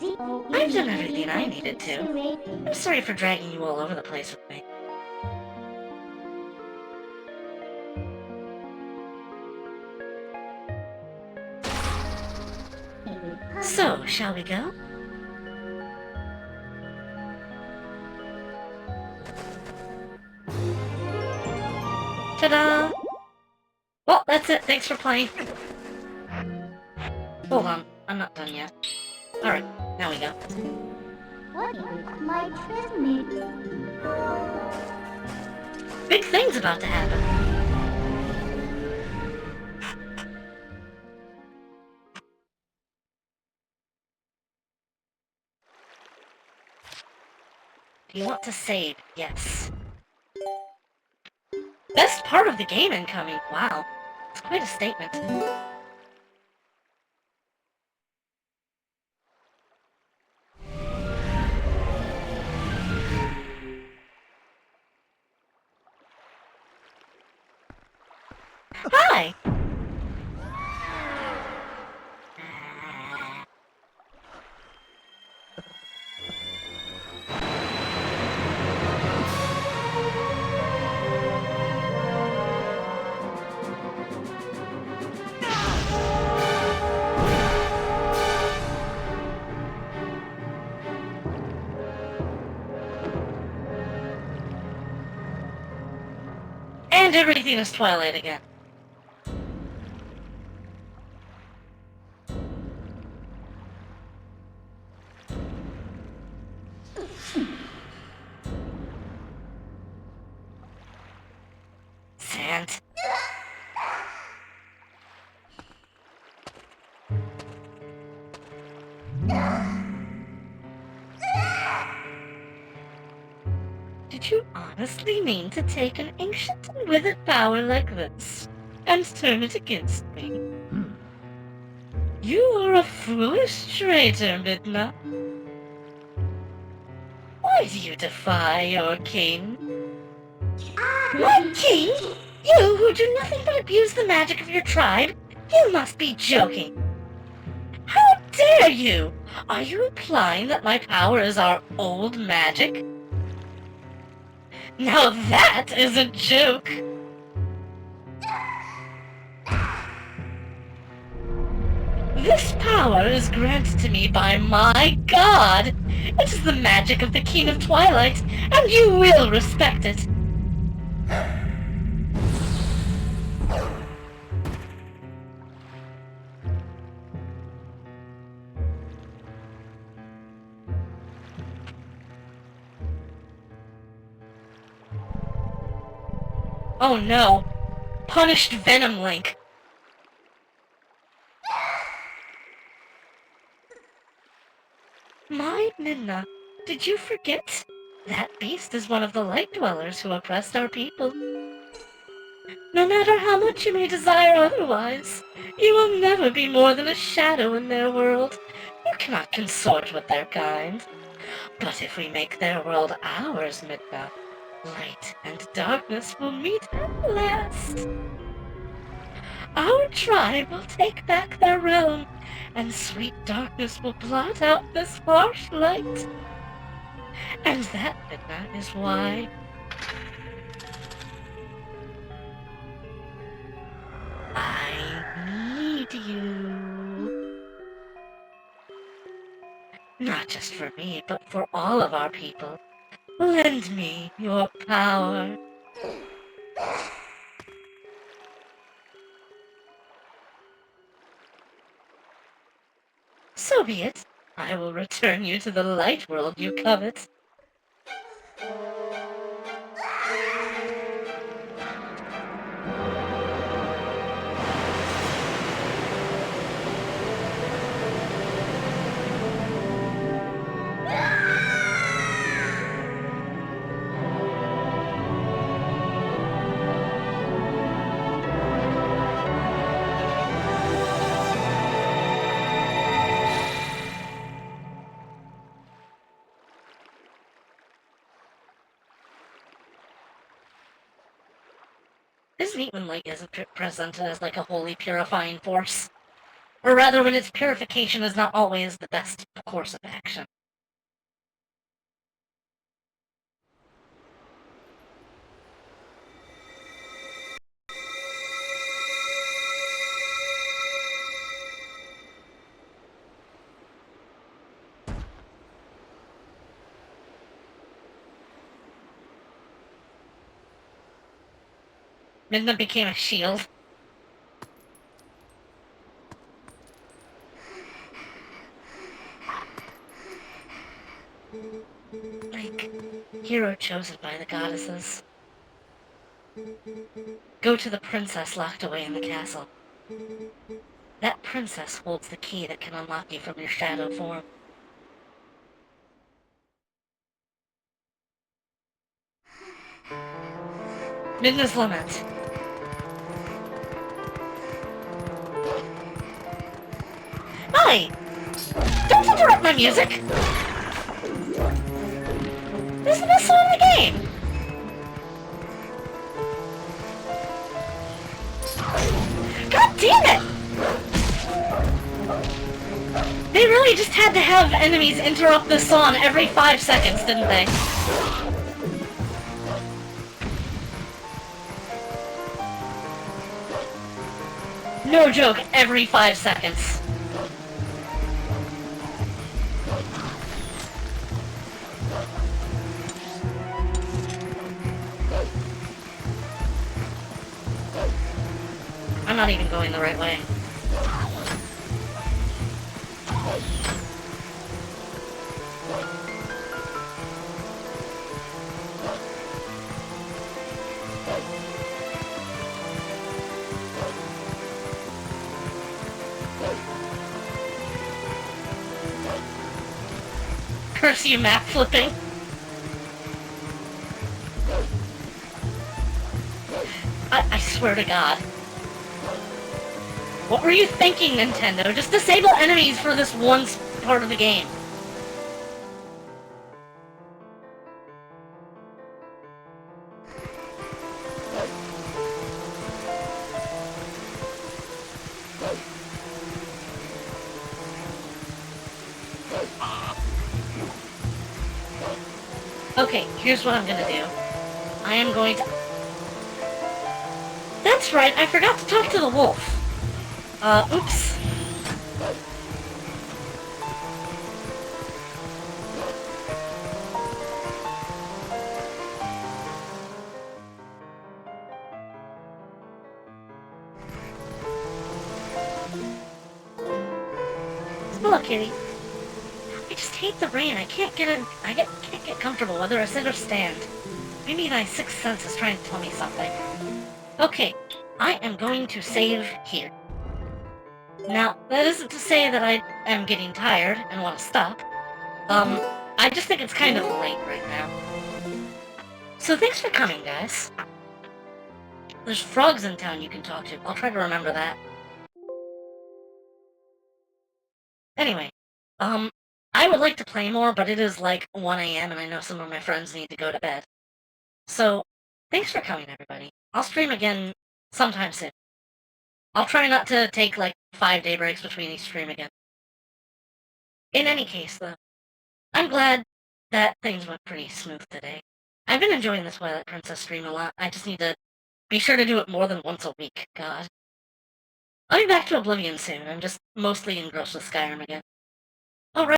I've done everything I needed to. I'm sorry for dragging you all over the place with me. So, shall we go? Ta-da! Well, that's it. Thanks for playing. Hold on. I'm not done yet. Alright, now we go. What is my transmit? Big things about to happen. Do you want to save? Yes. Best part of the game incoming. Wow. It's quite a statement. Hi! And everything is Twilight again. Sand. Did you honestly mean to take an ancient and withered power like this and turn it against me? You are a foolish traitor, Midna. Why do you defy your king? What king? You who do nothing but abuse the magic of your tribe? You must be joking. How dare you? Are you implying that my power is our old magic? Now that is a joke! This power is granted to me by my god! It is the magic of the King of Twilight, and you will respect it! Oh no! Punished Venom Link! My Midna, did you forget? That beast is one of the light dwellers who oppressed our people. No matter how much you may desire otherwise, you will never be more than a shadow in their world. You cannot consort with their kind. But if we make their world ours, Midna, light and darkness will meet at last. Our tribe will take back their realm, and sweet darkness will blot out this harsh light. And that, Midna, is why I need you. Not just for me, but for all of our people. Lend me your power. So be it. I will return you to the light world you covet. It's neat when light isn't presented as like a holy purifying force. Or rather, when its purification is not always the best course of action. Midna became a shield. Like, hero chosen by the goddesses. Go to the princess locked away in the castle. That princess holds the key that can unlock you from your shadow form. Midna's Lament. Hi! Don't interrupt my music! This is the best song in the game! God damn it! They really just had to have enemies interrupt the song every 5 seconds, didn't they? No joke, every 5 seconds. I'm not even going the right way. Curse you, map flipping. I swear to God. What were you thinking, Nintendo? Just disable enemies for this one part of the game. Okay, here's what I'm gonna do. I am going to... That's right, I forgot to talk to the wolf. Oops. Hello, kitty. I just hate the rain. I can't get comfortable whether I sit or stand. Maybe my sixth sense is trying to tell me something. Okay, I am going to save here. Now, that isn't to say that I am getting tired and want to stop. I just think it's kind of late right now. So thanks for coming, guys. There's frogs in town you can talk to. I'll try to remember that. Anyway, I would like to play more, but it is like 1 a.m. and I know some of my friends need to go to bed. So, thanks for coming, everybody. I'll stream again sometime soon. I'll try not to take like 5-day breaks between each stream again. In any case, though, I'm glad that things went pretty smooth today. I've been enjoying this Twilight Princess stream a lot. I just need to be sure to do it more than once a week. God. I'll be back to Oblivion soon. I'm just mostly engrossed with Skyrim again.